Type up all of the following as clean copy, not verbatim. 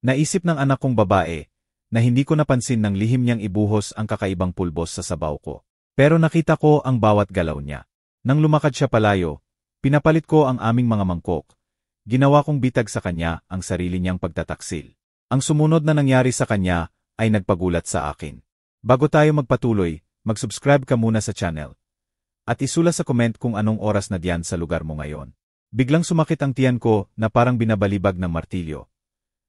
Naisip ng anak kong babae, na hindi ko napansin nang lihim niyang ibuhos ang kakaibang pulbos sa sabaw ko. Pero nakita ko ang bawat galaw niya. Nang lumakad siya palayo, pinapalit ko ang aming mga mangkok. Ginawa kong bitag sa kanya ang sarili niyang pagtataksil. Ang sumunod na nangyari sa kanya ay nagpagulat sa akin. Bago tayo magpatuloy, mag-subscribe ka muna sa channel. At isula sa comment kung anong oras na diyan sa lugar mo ngayon. Biglang sumakit ang tiyan ko na parang binabalibag ng martilyo.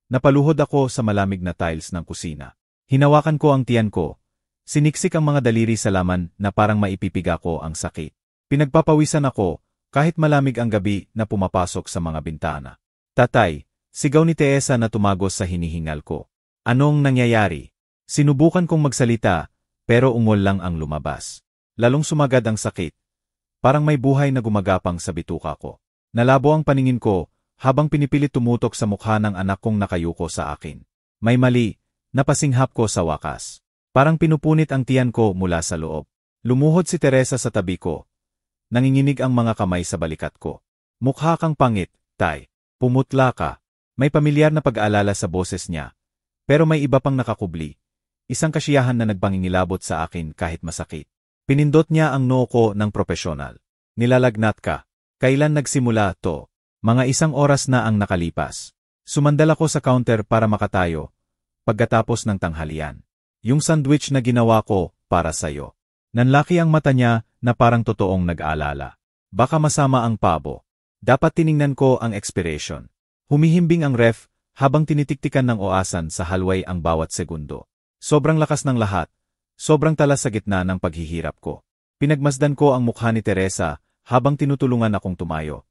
Napaluhod ako sa malamig na tiles ng kusina. Hinawakan ko ang tiyan ko. Siniksik ang mga daliri sa laman na parang maipipiga ko ang sakit. Pinagpapawisan ako kahit malamig ang gabi na pumapasok sa mga bintana. Tatay, sigaw ni Teresa na tumagos sa hinihingal ko. Anong nangyayari? Sinubukan kong magsalita, pero ungol lang ang lumabas. Lalong sumagad ang sakit. Parang may buhay na gumagapang sa bituka ko. Nalabo ang paningin ko habang pinipilit tumutok sa mukha ng anak kong nakayuko sa akin. May mali, napasinghap ko sa wakas. Parang pinupunit ang tiyan ko mula sa loob. Lumuhod si Teresa sa tabi ko. Nanginginig ang mga kamay sa balikat ko. Mukha kang pangit, tay. Pumutla ka. May pamilyar na pag-aalala sa boses niya. Pero may iba pang nakakubli. Isang kasiyahan na nagpangingilabot sa akin kahit masakit. Pinindot niya ang noo ko ng propesyonal. Nilalagnat ka. Kailan nagsimula to? Mga 1 oras na ang nakalipas. Sumandal ako sa counter para makatayo. Pagkatapos ng tanghalian. Yung sandwich na ginawa ko para sa'yo. Nanlaki ang mata niya na parang totoong nag-aalala. Baka masama ang pabo. Dapat tiningnan ko ang expiration. Humihimbing ang ref habang tinitiktikan ng oasan sa halway ang bawat segundo. Sobrang lakas ng lahat. Sobrang talas sa gitna ng paghihirap ko. Pinagmasdan ko ang mukha ni Teresa habang tinutulungan akong tumayo.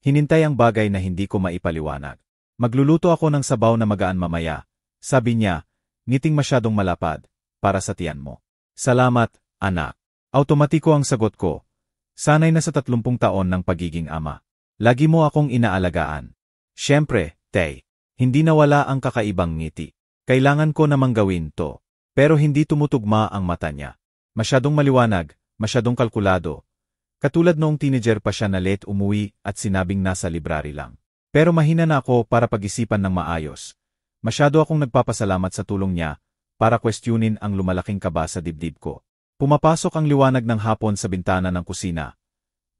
Hinintay ang bagay na hindi ko maipaliwanag. Magluluto ako ng sabaw na magaan mamaya. Sabi niya, ngiting masyadong malapad, para sa tiyan mo. Salamat, anak. Automatiko ang sagot ko. Sanay na sa 30 taon ng pagiging ama. Lagi mo akong inaalagaan. Siyempre, Tay. Hindi nawala ang kakaibang ngiti. Kailangan ko namang gawin to. Pero hindi tumutugma ang mata niya. Masyadong maliwanag, masyadong kalkulado. Katulad noong teenager pa siya na late umuwi at sinabing nasa library lang. Pero mahina na ako para pag-isipan ng maayos. Masyado akong nagpapasalamat sa tulong niya para questionin ang lumalaking kaba sa dibdib ko. Pumapasok ang liwanag ng hapon sa bintana ng kusina.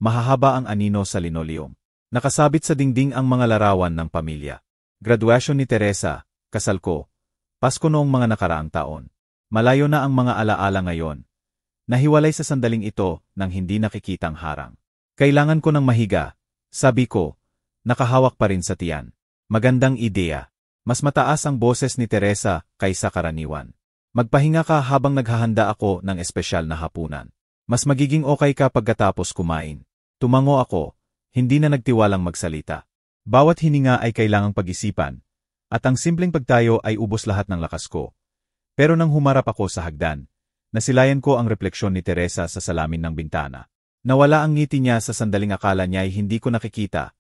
Mahahaba ang anino sa linoleum. Nakasabit sa dingding ang mga larawan ng pamilya. Graduation ni Teresa, kasal ko, Pasko noong mga nakaraang taon. Malayo na ang mga alaala ngayon. Nahiwalay sa sandaling ito nang hindi nakikitang harang. Kailangan ko ng mahiga, sabi ko, nakahawak pa rin sa tiyan. Magandang ideya. Mas mataas ang boses ni Teresa kaysa karaniwan. Magpahinga ka habang naghahanda ako ng espesyal na hapunan. Mas magiging okay ka pagkatapos kumain. Tumango ako, hindi na nagtiwalang magsalita. Bawat hininga ay kailangang pag-isipan, at ang simpleng pagtayo ay ubos lahat ng lakas ko. Pero nang humarap ako sa hagdan, nasilayan ko ang refleksyon ni Teresa sa salamin ng bintana. Nawala ang ngiti niya sa sandaling akala niya ay hindi ko nakikita.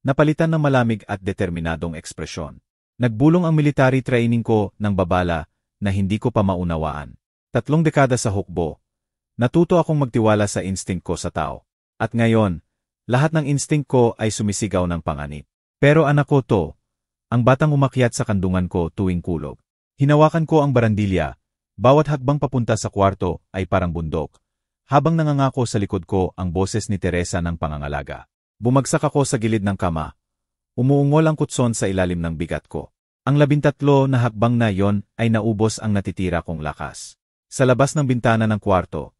Napalitan ng malamig at determinadong ekspresyon. Nagbulong ang military training ko ng babala na hindi ko pa maunawaan. 3 dekada sa hukbo. Natuto akong magtiwala sa instinct ko sa tao. At ngayon, lahat ng instinct ko ay sumisigaw ng panganib. Pero anak ko to, ang batang umakyat sa kandungan ko tuwing kulog. Hinawakan ko ang barandilya. Bawat hakbang papunta sa kwarto ay parang bundok. Habang nangangako sa likod ko ang boses ni Teresa ng pangangalaga. Bumagsak ako sa gilid ng kama. Umuungol ang kutson sa ilalim ng bigat ko. Ang 13 na hakbang na yon ay naubos ang natitira kong lakas. Sa labas ng bintana ng kwarto,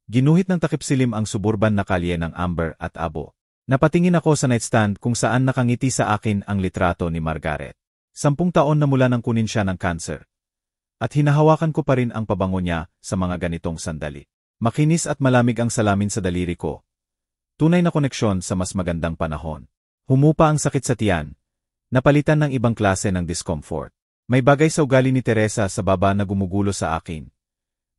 ginuhit ng takipsilim ang suburban na kalye ng Amber at Abo. Napatingin ako sa nightstand kung saan nakangiti sa akin ang litrato ni Margaret. 10 taon na mula nang kunin siya ng cancer. At hinahawakan ko pa rin ang pabango niya sa mga ganitong sandali. Makinis at malamig ang salamin sa daliri ko. Tunay na koneksyon sa mas magandang panahon. Humupa ang sakit sa tiyan. Napalitan ng ibang klase ng discomfort. May bagay sa ugali ni Teresa sa baba na gumugulo sa akin.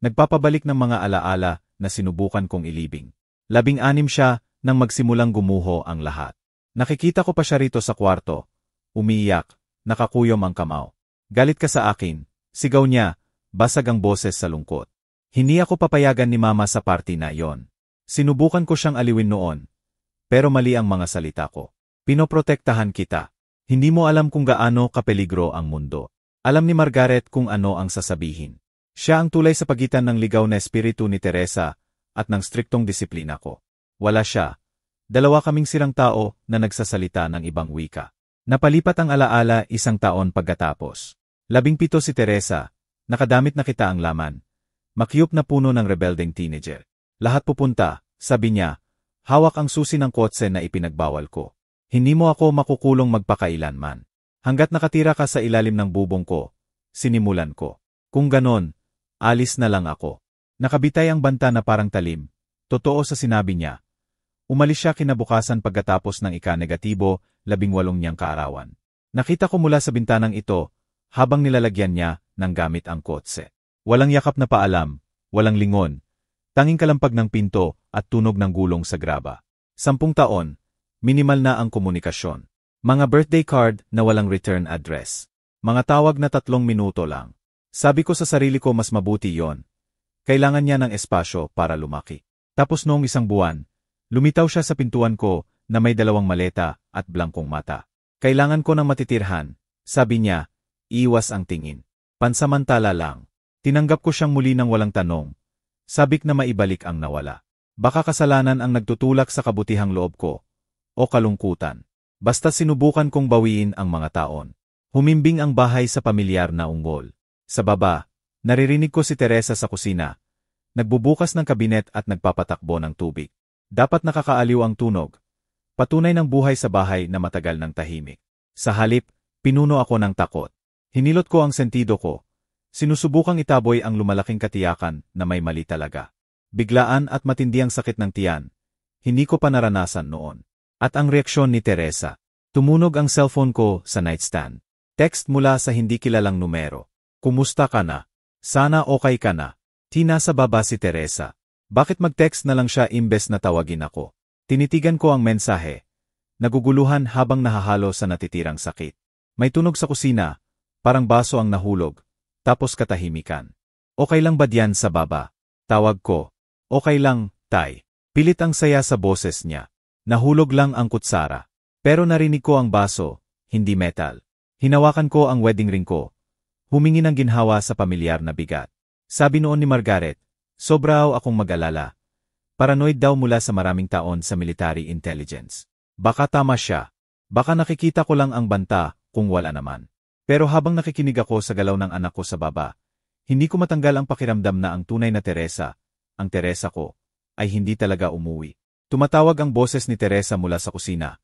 Nagpapabalik ng mga alaala na sinubukan kong ilibing. 16 siya nang magsimulang gumuho ang lahat. Nakikita ko pa siya rito sa kwarto. Umiiyak, nakakuyom ang kamao. Galit ka sa akin. Sigaw niya, basag ang boses sa lungkot. Hindi ako papayagan ni Mama sa party na yon. Sinubukan ko siyang aliwin noon. Pero mali ang mga salita ko. Pinoprotektahan kita. Hindi mo alam kung gaano kapeligro ang mundo. Alam ni Margaret kung ano ang sasabihin. Siya ang tulay sa pagitan ng ligaw na espiritu ni Teresa at ng striktong disiplina ko. Wala siya. Dalawa kaming sirang tao na nagsasalita ng ibang wika. Napalipat ang alaala 1 taon pagkatapos. 17 si Teresa. Nakadamit na kita ang laman. Makyup na puno ng rebelding teenager. Lahat pupunta, sabi niya. Hawak ang susi ng kotse na ipinagbawal ko. Hindi mo ako makukulong magpakailanman. Hanggat nakatira ka sa ilalim ng bubong ko, sinimulan ko. Kung ganon, alis na lang ako. Nakabitay ang banta na parang talim. Totoo sa sinabi niya. Umalis siya kinabukasan pagkatapos ng ika-negatibo, 18 niyang kaarawan. Nakita ko mula sa bintanang ito, habang nilalagyan niya ng gamit ang kotse. Walang yakap na paalam, walang lingon, tanging kalampag ng pinto at tunog ng gulong sa graba. 10 taon, minimal na ang komunikasyon. Mga birthday card na walang return address. Mga tawag na 3 minuto lang. Sabi ko sa sarili ko mas mabuti yon. Kailangan niya ng espasyo para lumaki. Tapos noong 1 buwan, lumitaw siya sa pintuan ko na may 2 maleta at blankong mata. Kailangan ko ng matitirhan, sabi niya, iwas ang tingin. Pansamantala lang. Tinanggap ko siyang muli ng walang tanong. Sabik na maibalik ang nawala. Baka kasalanan ang nagtutulak sa kabutihang loob ko, o kalungkutan. Basta sinubukan kong bawiin ang mga taon. Humimbing ang bahay sa pamilyar na unggol. Sa baba, naririnig ko si Teresa sa kusina. Nagbubukas ng kabinet at nagpapatakbo ng tubig. Dapat nakakaaliw ang tunog. Patunay ng buhay sa bahay na matagal ng tahimik. Sa halip, pinuno ako ng takot. Hinilot ko ang sentido ko. Sinusubukang itaboy ang lumalaking katiyakan na may mali talaga. Biglaan at matindi ang sakit ng tiyan. Hindi ko pa naranasan noon. At ang reaksyon ni Teresa. Tumunog ang cellphone ko sa nightstand. Text mula sa hindi kilalang numero. Kumusta ka na? Sana okay ka na. Tina sa baba si Teresa. Bakit mag-text na lang siya imbes na tawagin ako? Tinitigan ko ang mensahe. Naguguluhan habang nahahalo sa natitirang sakit. May tunog sa kusina. Parang baso ang nahulog. Tapos katahimikan. Okay lang ba diyan sa baba? Tawag ko. Okay lang, Tay. Pilit ang saya sa boses niya. Nahulog lang ang kutsara. Pero narinig ko ang baso, hindi metal. Hinawakan ko ang wedding ring ko. Humingi ng ginhawa sa pamilyar na bigat. Sabi noon ni Margaret, sobra akong mag-alala. Paranoid daw mula sa maraming taon sa military intelligence. Baka tama siya. Baka nakikita ko lang ang banta kung wala naman. Pero habang nakikinig ako sa galaw ng anak ko sa baba, hindi ko matanggal ang pakiramdam na ang tunay na Teresa, ang Teresa ko, ay hindi talaga umuwi. Tumatawag ang boses ni Teresa mula sa kusina.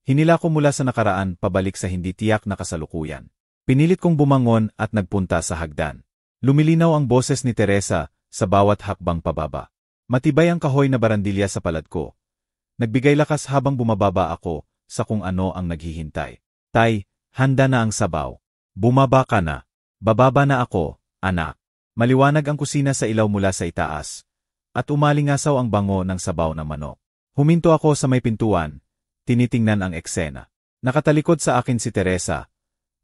Hinila ko mula sa nakaraan pabalik sa hindi tiyak na kasalukuyan. Pinilit kong bumangon at nagpunta sa hagdan. Lumilinaw ang boses ni Teresa sa bawat hakbang pababa. Matibay ang kahoy na barandilya sa palad ko. Nagbigay lakas habang bumababa ako sa kung ano ang naghihintay. Tay, handa na ang sabaw. Bumaba ka na. Bababa na ako, anak. Maliwanag ang kusina sa ilaw mula sa itaas. At umalingasaw ang bango ng sabaw ng manok. Huminto ako sa may pintuan, tinitingnan ang eksena. Nakatalikod sa akin si Teresa.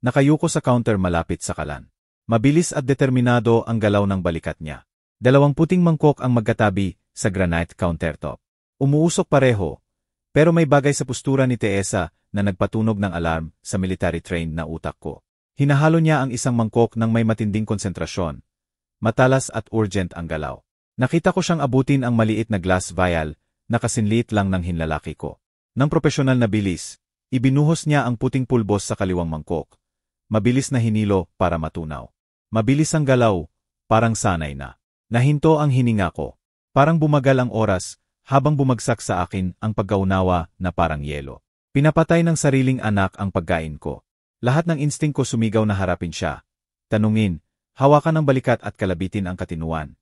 Nakayuko sa counter malapit sa kalan. Mabilis at determinado ang galaw ng balikat niya. 2 puting mangkok ang magkatabi sa granite countertop. Umuusok pareho, pero may bagay sa postura ni Teresa na nagpatunog ng alarm sa military-trained na utak ko. Hinahalo niya ang isang mangkok ng may matinding konsentrasyon. Matalas at urgent ang galaw. Nakita ko siyang abutin ang maliit na glass vial na kasinliit lang ng hinlalaki ko. Nang propesyonal na bilis, ibinuhos niya ang puting pulbos sa kaliwang mangkok. Mabilis na hinilo para matunaw. Mabilis ang galaw, parang sanay na. Nahinto ang hininga ko. Parang bumagal ang oras habang bumagsak sa akin ang pagkaunawa na parang yelo. Pinapatay ng sariling anak ang pagkain ko. Lahat ng instinct ko sumigaw na harapin siya. Tanungin, hawakan ang balikat at kalabitin ang katinuan.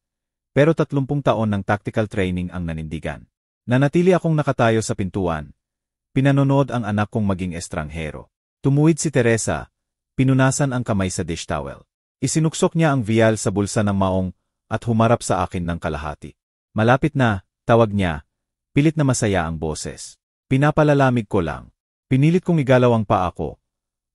Pero 30 taon ng tactical training ang nanindigan. Nanatili akong nakatayo sa pintuan. Pinanonood ang anak kong maging estranghero. Tumuwid si Teresa. Pinunasan ang kamay sa dish towel. Isinuksok niya ang vial sa bulsa ng maong at humarap sa akin ng kalahati. Malapit na, tawag niya. Pilit na masaya ang boses. Pinapalalamig ko lang. Pinilit kong igalaw ang paa ko.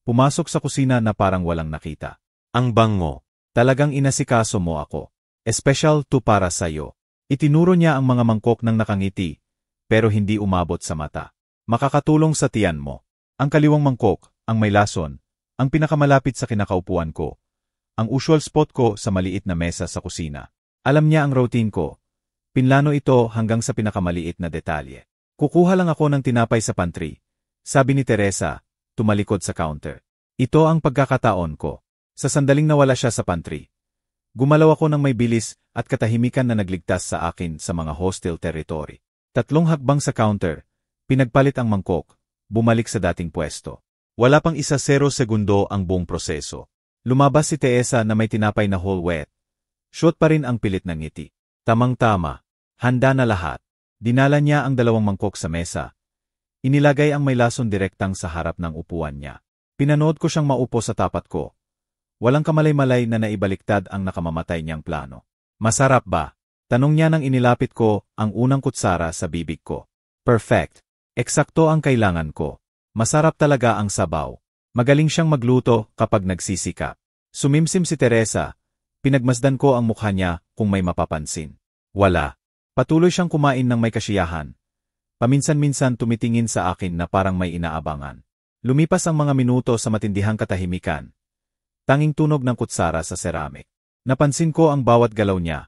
Pumasok sa kusina na parang walang nakita. Ang bango. Talagang inasikaso mo ako. Special to para sa'yo. Itinuro niya ang mga mangkok ng nakangiti, pero hindi umabot sa mata. Makakatulong sa tiyan mo. Ang kaliwang mangkok, ang may lason, ang pinakamalapit sa kinakaupuan ko. Ang usual spot ko sa maliit na mesa sa kusina. Alam niya ang routine ko. Pinlano ito hanggang sa pinakamaliit na detalye. Kukuha lang ako ng tinapay sa pantry, sabi ni Teresa, tumalikod sa counter. Ito ang pagkakataon ko. Sa sandaling nawala siya sa pantry, gumalaw ako ng may bilis at katahimikan na nagligtas sa akin sa mga hostile territory. 3 hakbang sa counter, pinagpalit ang mangkok, bumalik sa dating pwesto. Wala pang 0 segundo ang buong proseso. Lumabas si Teresa na may tinapay na whole wheat. Shoot pa rin ang pilit ng ngiti. Tamang-tama. Handa na lahat. Dinala niya ang 2 mangkok sa mesa. Inilagay ang may lason direktang sa harap ng upuan niya. Pinanood ko siyang maupo sa tapat ko. Walang kamalay-malay na naibaliktad ang nakamamatay niyang plano. Masarap ba? Tanong niya nang inilapit ko ang unang kutsara sa bibig ko. Perfect. Eksakto ang kailangan ko. Masarap talaga ang sabaw. Magaling siyang magluto kapag nagsisikap. Sumimsim si Teresa. Pinagmasdan ko ang mukha niya kung may mapapansin. Wala. Patuloy siyang kumain ng may kasiyahan. Paminsan-minsan tumitingin sa akin na parang may inaabangan. Lumipas ang mga minuto sa matindihang katahimikan. Tanging tunog ng kutsara sa ceramic. Napansin ko ang bawat galaw niya.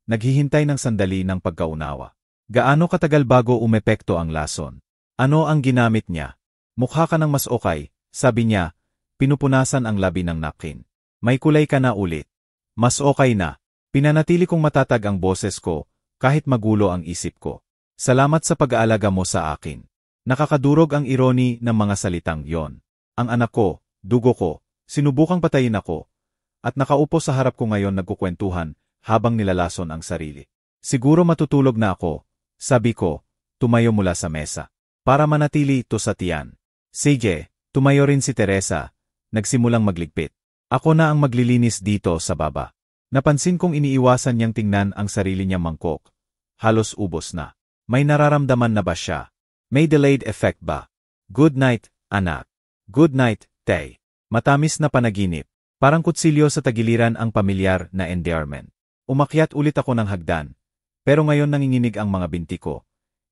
Naghihintay ng sandali ng pagkaunawa. Gaano katagal bago umepekto ang lason? Ano ang ginamit niya? Mukha ka ng mas okay, sabi niya, pinupunasan ang labi ng napkin. May kulay ka na ulit. Mas okay na. Pinanatili kong matatag ang boses ko, kahit magulo ang isip ko. Salamat sa pag-aalaga mo sa akin. Nakakadurog ang irony ng mga salitang yon. Ang anak ko, dugo ko, sinubukang patayin ako, at nakaupo sa harap ko ngayon nagkukwentuhan habang nilalason ang sarili. Siguro matutulog na ako, sabi ko, tumayo mula sa mesa. Para manatili ito sa tiyan. Sige, tumayo rin si Teresa, nagsimulang magligpit. Ako na ang maglilinis dito sa baba. Napansin kong iniiwasan niyang tingnan ang sarili niyang mangkok. Halos ubos na. May nararamdaman na ba siya? May delayed effect ba? Good night, anak. Good night, Tay. Matamis na panaginip. Parang kutsilyo sa tagiliran ang pamilyar na endearment. Umakyat ulit ako ng hagdan. Pero ngayon nanginginig ang mga binti ko.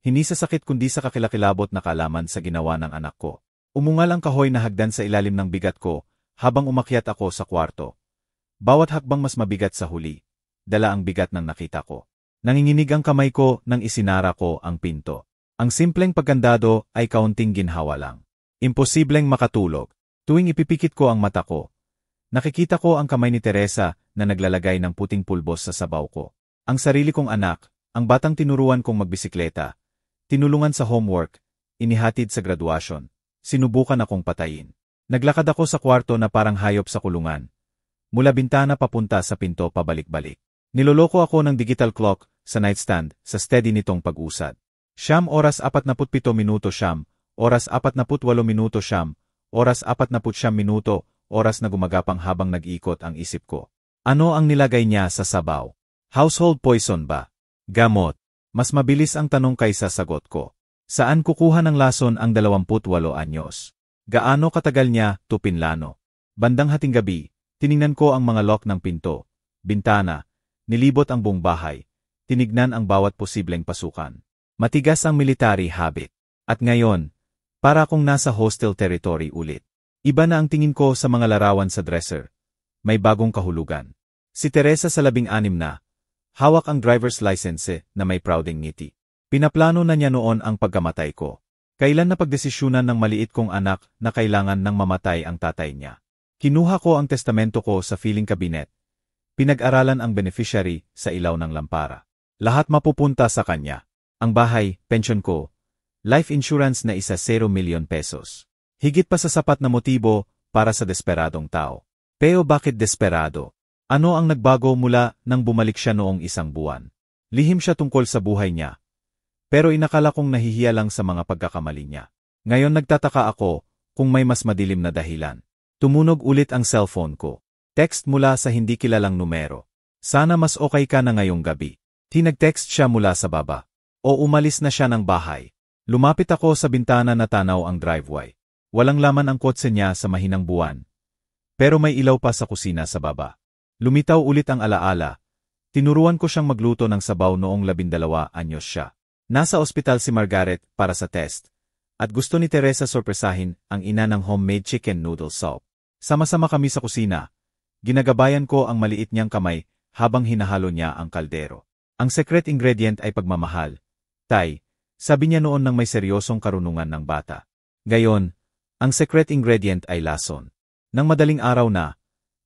Hindi sa sakit kundi sa kakilakilabot na kaalaman sa ginawa ng anak ko. Umungal ang kahoy na hagdan sa ilalim ng bigat ko habang umakyat ako sa kwarto. Bawat hakbang mas mabigat sa huli. Dala ang bigat ng nakita ko. Nanginginig ang kamay ko nang isinara ko ang pinto. Ang simpleng pagkandado ay kaunting ginhawa lang. Imposibleng makatulog. Tuwing ipipikit ko ang mata ko, nakikita ko ang kamay ni Teresa na naglalagay ng puting pulbos sa sabaw ko. Ang sarili kong anak, ang batang tinuruan kong magbisikleta, tinulungan sa homework, inihatid sa graduasyon, sinubukan akong patayin. Naglakad ako sa kwarto na parang hayop sa kulungan. Mula bintana papunta sa pinto pabalik-balik. Niloloko ako ng digital clock sa nightstand sa steady nitong pag-usad. 7:47 minuto 7:48 minuto 7:49 minuto, oras na gumagapang habang nag-iikot ang isip ko. Ano ang nilagay niya sa sabaw? Household poison ba? Gamot. Mas mabilis ang tanong kaysa sagot ko. Saan kukuha ng lason ang 28 anyos? Gaano katagal niya to pinlano? Bandang hating gabi, tiningnan ko ang mga lock ng pinto, bintana, nilibot ang buong bahay, tinignan ang bawat posibleng pasukan. Matigas ang military habit. At ngayon, para akong nasa hostile territory ulit. Iba na ang tingin ko sa mga larawan sa dresser. May bagong kahulugan. Si Teresa sa 16 na. Hawak ang driver's license na may prouding ngiti. Pinaplano na niya noon ang pagkamatay ko. Kailan na pagdesisyunan ng maliit kong anak na kailangan nang mamatay ang tatay niya. Kinuha ko ang testamento ko sa filing cabinet. Pinag-aralan ang beneficiary sa ilaw ng lampara. Lahat mapupunta sa kanya. Ang bahay, pensyon ko, life insurance na isa 0 milyon pesos. Higit pa sa sapat na motibo para sa desperadong tao. Pero bakit desperado? Ano ang nagbago mula nang bumalik siya noong 1 buwan? Lihim siya tungkol sa buhay niya. Pero inakala kong nahihiya lang sa mga pagkakamali niya. Ngayon nagtataka ako kung may mas madilim na dahilan. Tumunog ulit ang cellphone ko. Text mula sa hindi kilalang numero. Sana mas okay ka na ngayong gabi. Tinag-text siya mula sa baba. O umalis na siya ng bahay. Lumapit ako sa bintana na tanaw ang driveway. Walang laman ang kotse niya sa mahinang buwan. Pero may ilaw pa sa kusina sa baba. Lumitaw ulit ang alaala. Tinuruan ko siyang magluto ng sabaw noong 12 anyos siya. Nasa ospital si Margaret para sa test. At gusto ni Teresa sorpresahin ang ina ng homemade chicken noodle soup. Sama-sama kami sa kusina. Ginagabayan ko ang maliit niyang kamay habang hinahalo niya ang kaldero. Ang secret ingredient ay pagmamahal. Tay, sabi niya noon nang may seryosong karunungan ng bata. Gayon, ang secret ingredient ay lason. Nang madaling araw na,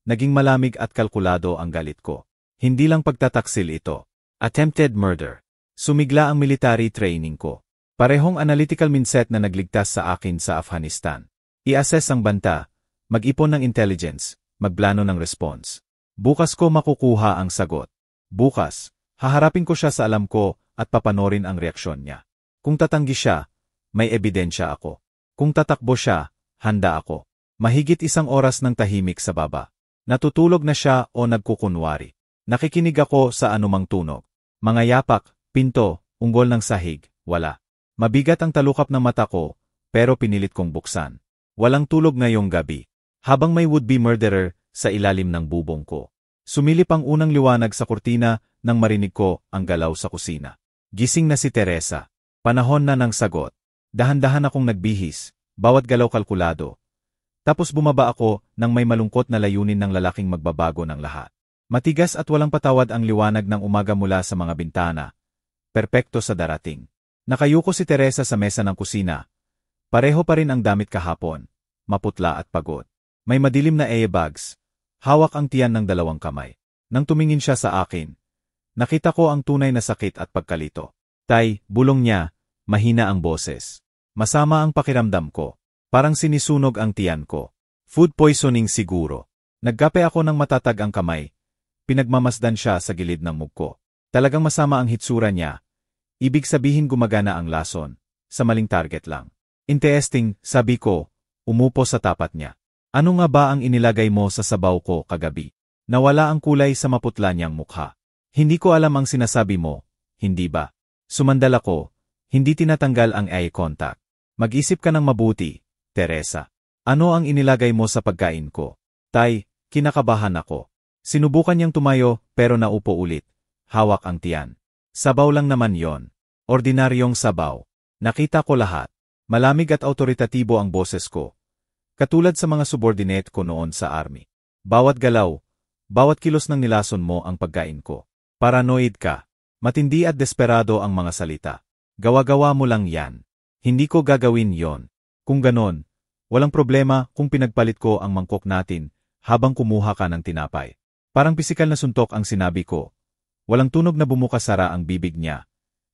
naging malamig at kalkulado ang galit ko. Hindi lang pagtataksil ito. Attempted murder. Sumigla ang military training ko. Parehong analytical mindset na nagligtas sa akin sa Afghanistan. I-assess ang banta, mag-ipon ng intelligence, magplano ng response. Bukas ko makukuha ang sagot. Bukas, haharapin ko siya sa alam ko at papanorin ang reaksyon niya. Kung tatanggi siya, may ebidensya ako. Kung tatakbo siya, handa ako. Mahigit 1 oras ng tahimik sa baba. Natutulog na siya o nagkukunwari. Nakikinig ako sa anumang tunog. Mga yapak, pinto, unggol ng sahig, wala. Mabigat ang talukap ng mata ko, pero pinilit kong buksan. Walang tulog ngayong gabi. Habang may would-be murderer sa ilalim ng bubong ko. Sumilip ang unang liwanag sa kurtina nang marinig ko ang galaw sa kusina. Gising na si Teresa. Panahon na ng sagot. Dahan-dahan akong nagbihis, bawat galaw kalkulado. Tapos bumaba ako nang may malungkot na layunin ng lalaking magbabago ng lahat. Matigas at walang patawad ang liwanag ng umaga mula sa mga bintana. Perpekto sa darating. Nakayuko si Teresa sa mesa ng kusina. Pareho pa rin ang damit kahapon, maputla at pagod. May madilim na airbags. Hawak ang tiyan ng 2 kamay. Nang tumingin siya sa akin, nakita ko ang tunay na sakit at pagkalito. Tay, bulong niya, mahina ang boses. Masama ang pakiramdam ko. Parang sinisunog ang tiyan ko. Food poisoning siguro. Nagkape ako ng matatag ang kamay. Pinagmamasdan siya sa gilid ng mug ko. Talagang masama ang hitsura niya. Ibig sabihin gumagana ang lason. Sa maling target lang. Interesting, sabi ko, umupo sa tapat niya. Ano nga ba ang inilagay mo sa sabaw ko kagabi? Nawala ang kulay sa maputla niyang mukha. Hindi ko alam ang sinasabi mo, hindi ba? Sumandal ako, hindi tinatanggal ang eye contact. Mag-isip ka ng mabuti, Teresa. Ano ang inilagay mo sa pagkain ko? Tay, kinakabahan ako. Sinubukan niyang tumayo pero naupo ulit. Hawak ang tiyan. Sabaw lang naman yon. Ordinaryong sabaw. Nakita ko lahat. Malamig at autoritatibo ang boses ko. Katulad sa mga subordinate ko noon sa army. Bawat galaw, bawat kilos ng nilason mo ang pagkain ko. Paranoid ka. Matindi at desperado ang mga salita. Gawa-gawa mo lang yan. Hindi ko gagawin yon. Kung ganon, walang problema kung pinagpalit ko ang mangkok natin habang kumuha ka ng tinapay. Parang pisikal na suntok ang sinabi ko. Walang tunog na bumukas-sara ang bibig niya.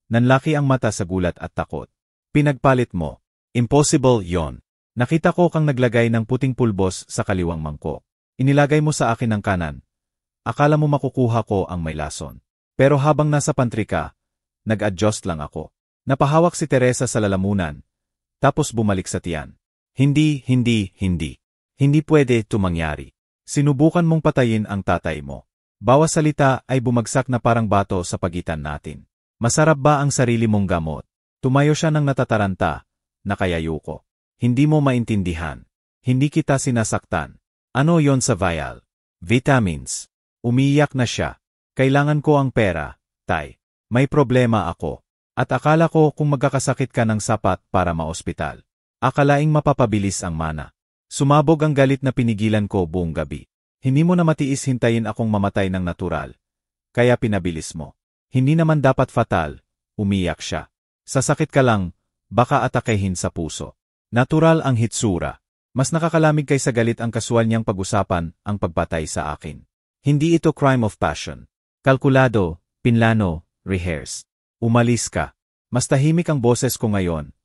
Nanlaki ang mata sa gulat at takot. Pinagpalit mo. Impossible yon. Nakita ko kang naglagay ng puting pulbos sa kaliwang mangkok. Inilagay mo sa akin ang kanan. Akala mo makukuha ko ang may lason. Pero habang nasa pantry ka, nag-adjust lang ako. Napahawak si Teresa sa lalamunan. Tapos bumalik sa tiyan. Hindi. Hindi pwede ito mangyari. Sinubukan mong patayin ang tatay mo. Bawas salita ay bumagsak na parang bato sa pagitan natin. Masarap ba ang sarili mong gamot? Tumayo siya ng natataranta. Nakayayo ko. Hindi mo maintindihan. Hindi kita sinasaktan. Ano yon sa vial? Vitamins. Umiiyak na siya. Kailangan ko ang pera, tay. May problema ako. At akala ko kung magkakasakit ka ng sapat para maospital. Akalaing mapapabilis ang mana. Sumabog ang galit na pinigilan ko buong gabi. Hindi mo na matiis hintayin akong mamatay ng natural. Kaya pinabilis mo. Hindi naman dapat fatal. Umiyak siya. Sasakit ka lang, baka atakehin sa puso. Natural ang hitsura. Mas nakakalamig kaysa galit ang kasual niyang pag-usapan ang pagpatay sa akin. Hindi ito crime of passion. Kalkulado, pinlano, rehearse. Umalis ka. Mas tahimik ang boses ko ngayon.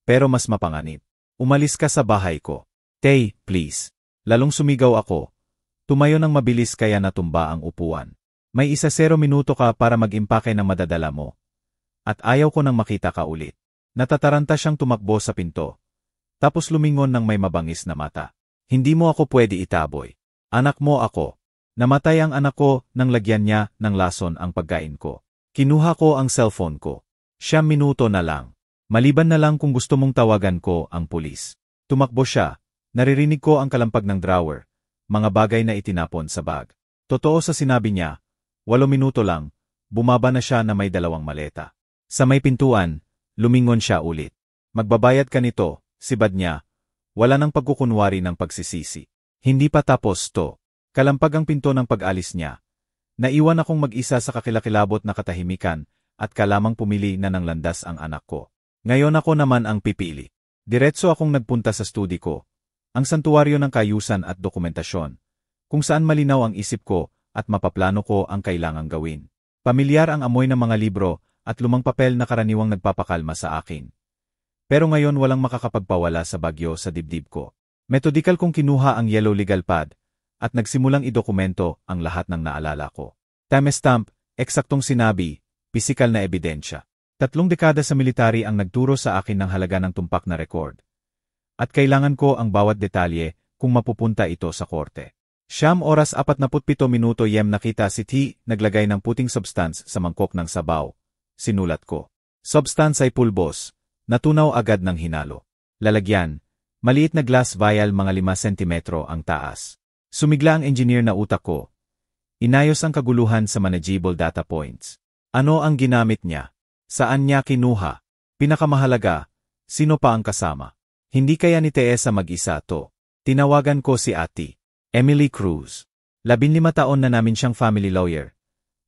Pero mas mapanganib. Umalis ka sa bahay ko. Tay, please. Lalong sumigaw ako. Tumayo ng mabilis kaya natumba ang upuan. May 0 minuto ka para mag-impake ng madadala mo. At ayaw ko nang makita ka ulit. Natataranta siyang tumakbo sa pinto. Tapos lumingon ng may mabangis na mata. Hindi mo ako pwede itaboy. Anak mo ako. Namatay ang anak ko nang lagyan niya ng lason ang pagkain ko. Kinuha ko ang cellphone ko. 9 minuto na lang. Maliban na lang kung gusto mong tawagan ko ang pulis. Tumakbo siya. Naririnig ko ang kalampag ng drawer. Mga bagay na itinapon sa bag. Totoo sa sinabi niya, 8 minuto lang, bumaba na siya na may 2 maleta. Sa may pintuan, lumingon siya ulit. Magbabayad ka nito, sibad niya. Wala nang pagkukunwari ng pagsisisi. Hindi pa tapos to. Kalampag ang pinto ng pag-alis niya. Naiwan akong mag-isa sa kakilakilabot na katahimikan at kalamang pumili na ng landas ang anak ko. Ngayon ako naman ang pipili. Diretso akong nagpunta sa studi ko, ang santuwaryo ng kayusan at dokumentasyon, kung saan malinaw ang isip ko at mapaplano ko ang kailangang gawin. Pamilyar ang amoy ng mga libro at lumang papel na karaniwang nagpapakalma sa akin. Pero ngayon walang makakapagpawala sa bagyo sa dibdib ko. Metodikal kong kinuha ang yellow legal pad at nagsimulang idokumento ang lahat ng naalala ko. Timestamp, eksaktong sinabi, pisikal na ebidensya. 3 dekada sa military ang nagturo sa akin ng halaga ng tumpak na record. At kailangan ko ang bawat detalye kung mapupunta ito sa korte. 9:47 yem nakita si T naglagay ng puting substance sa mangkok ng sabaw. Sinulat ko. Substance ay pulbos. Natunaw agad ng hinalo. Lalagyan. Maliit na glass vial mga 5 sentimetro ang taas. Sumigla ang engineer na utak ko. Inayos ang kaguluhan sa manageable data points. Ano ang ginamit niya? Saan niya kinuha? Pinakamahalaga, sino pa ang kasama? Hindi kaya ni Teresa mag-isa to. Tinawagan ko si Ate Emily Cruz. 15 taon na namin siyang family lawyer.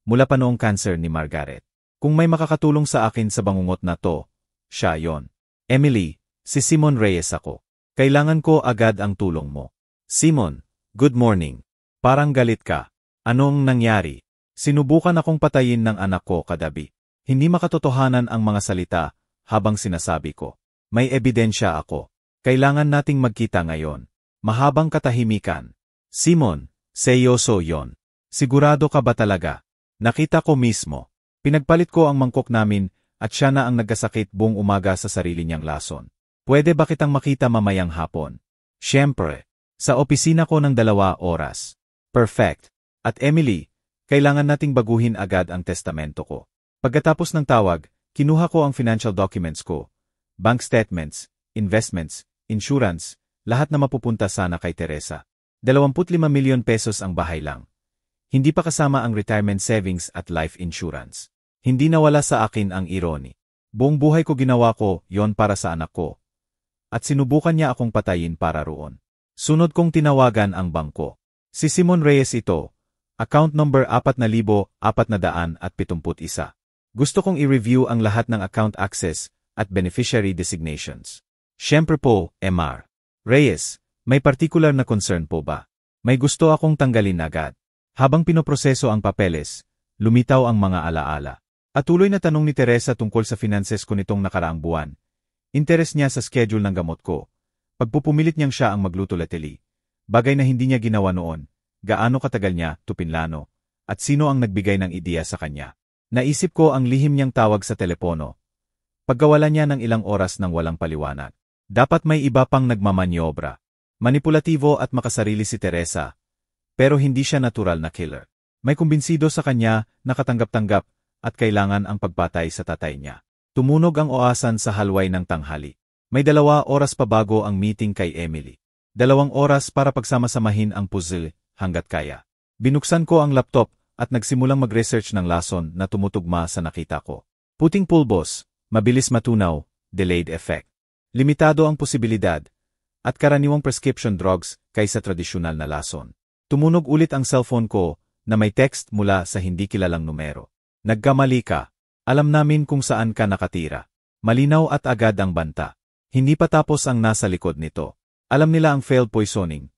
Mula pa noong cancer ni Margaret. Kung may makakatulong sa akin sa bangungot na to, siya yon. Emily, si Simon Reyes ako. Kailangan ko agad ang tulong mo. Simon, good morning. Parang galit ka. Anong nangyari? Sinubukan akong patayin ng anak ko kadabi. Hindi makatotohanan ang mga salita habang sinasabi ko. May ebidensya ako. Kailangan nating magkita ngayon. Mahabang katahimikan. Simon, seryoso yon. Sigurado ka ba talaga? Nakita ko mismo. Pinagpalit ko ang mangkok namin at siya na ang nagkasakit buong umaga sa sarili niyang lason. Pwede ba kitang makita mamayang hapon? Siyempre. Sa opisina ko ng 2 oras. Perfect. At Emily, kailangan nating baguhin agad ang testamento ko. Pagkatapos ng tawag, kinuha ko ang financial documents ko. Bank statements, investments, insurance, lahat na mapupunta sana kay Teresa. 25 milyon pesos ang bahay lang. Hindi pa kasama ang retirement savings at life insurance. Hindi nawala sa akin ang irony. Buong buhay ko ginawa ko yon para sa anak ko. At sinubukan niya akong patayin para roon. Sunod kong tinawagan ang bangko. Si Simon Reyes ito, account number 4,471. Gusto kong i-review ang lahat ng account access at beneficiary designations. Siyempre po, Mr. Reyes, may particular na concern po ba? May gusto akong tanggalin agad. Habang pinoproseso ang papeles, lumitaw ang mga alaala. At tuloy na tanong ni Teresa tungkol sa finances ko nitong nakaraang buwan. Interes niya sa schedule ng gamot ko. Pagpupumilit niyang siya ang magluto-latili. Bagay na hindi niya ginawa noon. Gaano katagal niya, tupinlano. At sino ang nagbigay ng ideya sa kanya. Naisip ko ang lihim niyang tawag sa telepono. Pagkawalan niya ng ilang oras ng walang paliwanag. Dapat may iba pang nagmamanyobra. Manipulatibo at makasarili si Teresa. Pero hindi siya natural na killer. May kumbinsido sa kanya, nakatanggap-tanggap, at kailangan ang pagpatay sa tatay niya. Tumunog ang oasan sa halway ng tanghali. May 2 oras pa bago ang meeting kay Emily. 2 oras para pagsama-samahin ang puzzle hanggat kaya. Binuksan ko ang laptop at nagsimulang mag-research ng lason na tumutugma sa nakita ko. Puting pulbos, mabilis matunaw, delayed effect. Limitado ang posibilidad, at karaniwang prescription drugs kaysa tradisyonal na lason. Tumunog ulit ang cellphone ko na may text mula sa hindi kilalang numero. Nagkamali ka. Alam namin kung saan ka nakatira. Malinaw at agad ang banta. Hindi pa tapos ang nasa likod nito. Alam nila ang failed poisoning.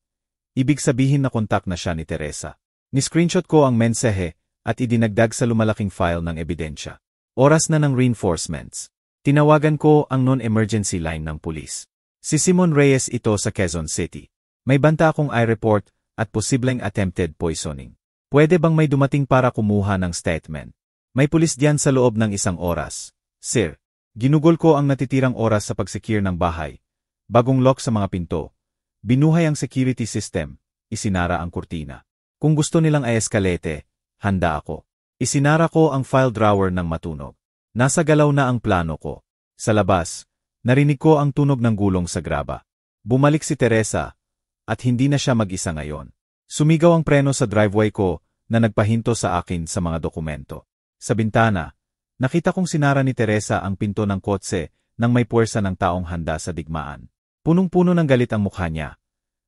Ibig sabihin na kontak na siya ni Teresa. Ni-screenshot ko ang mensahe at idinagdag sa lumalaking file ng ebidensya. Oras na ng reinforcements. Tinawagan ko ang non-emergency line ng pulis. Si Simon Reyes ito sa Quezon City. May banta akong I-report at posibleng attempted poisoning. Pwede bang may dumating para kumuha ng statement? May pulis diyan sa loob ng 1 oras. Sir, ginugol ko ang natitirang oras sa pag-secure ng bahay. Bagong lock sa mga pinto. Binuhay ang security system. Isinara ang kurtina. Kung gusto nilang eskalete, handa ako. Isinara ko ang file drawer ng matunog. Nasa galaw na ang plano ko. Sa labas, narinig ko ang tunog ng gulong sa graba. Bumalik si Teresa, at hindi na siya mag-isa ngayon. Sumigaw ang preno sa driveway ko na nagpahinto sa akin sa mga dokumento. Sa bintana, nakita kong sinara ni Teresa ang pinto ng kotse nang may puwersa ng taong handa sa digmaan. Punong-puno ng galit ang mukha niya.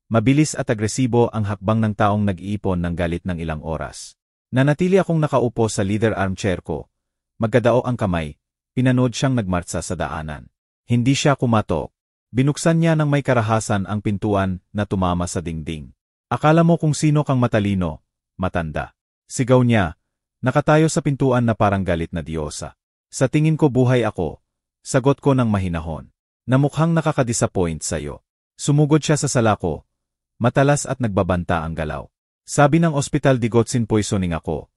Mabilis at agresibo ang hakbang ng taong nag-iipon ng galit ng ilang oras. Nanatili akong nakaupo sa leather armchair ko. Magkadao ang kamay, pinanood siyang nagmartsa sa daanan. Hindi siya kumatok. Binuksan niya ng may karahasan ang pintuan na tumama sa dingding. Akala mo kung sino kang matalino, matanda. Sigaw niya, nakatayo sa pintuan na parang galit na diyosa. Sa tingin ko buhay ako, sagot ko ng mahinahon, na mukhang nakakadisappoint sa'yo. Sumugod siya sa sala ko, matalas at nagbabanta ang galaw. Sabi ng ospital digoxin poisoning ako.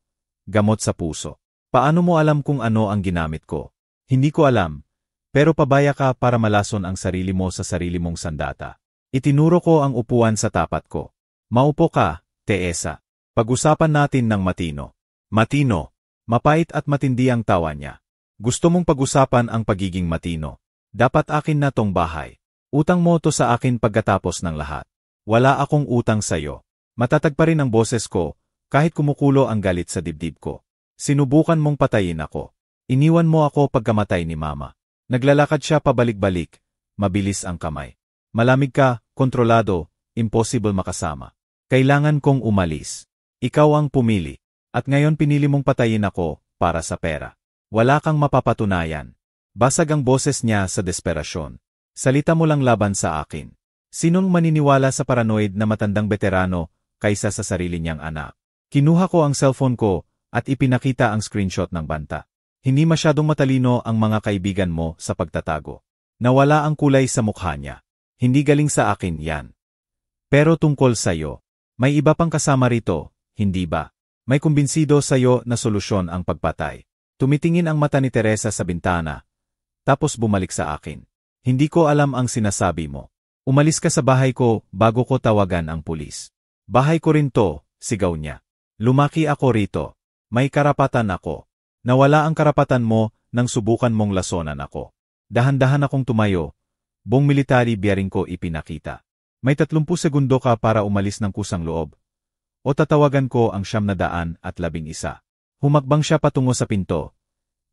Gamot sa puso. Paano mo alam kung ano ang ginamit ko? Hindi ko alam. Pero pabaya ka para malason ang sarili mo sa sarili mong sandata. Itinuro ko ang upuan sa tapat ko. Maupo ka, Teesa. Pag-usapan natin ng matino. Matino. Mapait at matindi ang tawa niya. Gusto mong pag-usapan ang pagiging matino. Dapat akin na tong bahay. Utang mo to sa akin pagkatapos ng lahat. Wala akong utang sa'yo. Matatag pa rin ang boses ko, kahit kumukulo ang galit sa dibdib ko. Sinubukan mong patayin ako. Iniwan mo ako pagkamatay ni Mama. Naglalakad siya pabalik-balik, mabilis ang kamay. Malamig ka, kontrolado, impossible makasama. Kailangan kong umalis. Ikaw ang pumili. At ngayon pinili mong patayin ako, para sa pera. Wala kang mapapatunayan. Basag ang boses niya sa desperasyon. Salita mo lang laban sa akin. Sinong maniniwala sa paranoid na matandang veterano kaysa sa sarili niyang anak? Kinuha ko ang cellphone ko at ipinakita ang screenshot ng banta. Hindi masyadong matalino ang mga kaibigan mo sa pagtatago. Nawala ang kulay sa mukha niya. Hindi galing sa akin yan. Pero tungkol sa'yo. May iba pang kasama rito, hindi ba? May kumbinsido sa'yo na solusyon ang pagpatay. Tumitingin ang mata ni Teresa sa bintana. Tapos bumalik sa akin. Hindi ko alam ang sinasabi mo. Umalis ka sa bahay ko bago ko tawagan ang pulis. Bahay ko rin to, sigaw niya. Lumaki ako rito. May karapatan ako. Nawala ang karapatan mo nang subukan mong lasonan ako. Dahan-dahan akong tumayo. Buong military bearing ko ipinakita. May 30 segundo ka para umalis ng kusang loob. O tatawagan ko ang 911. Humakbang siya patungo sa pinto.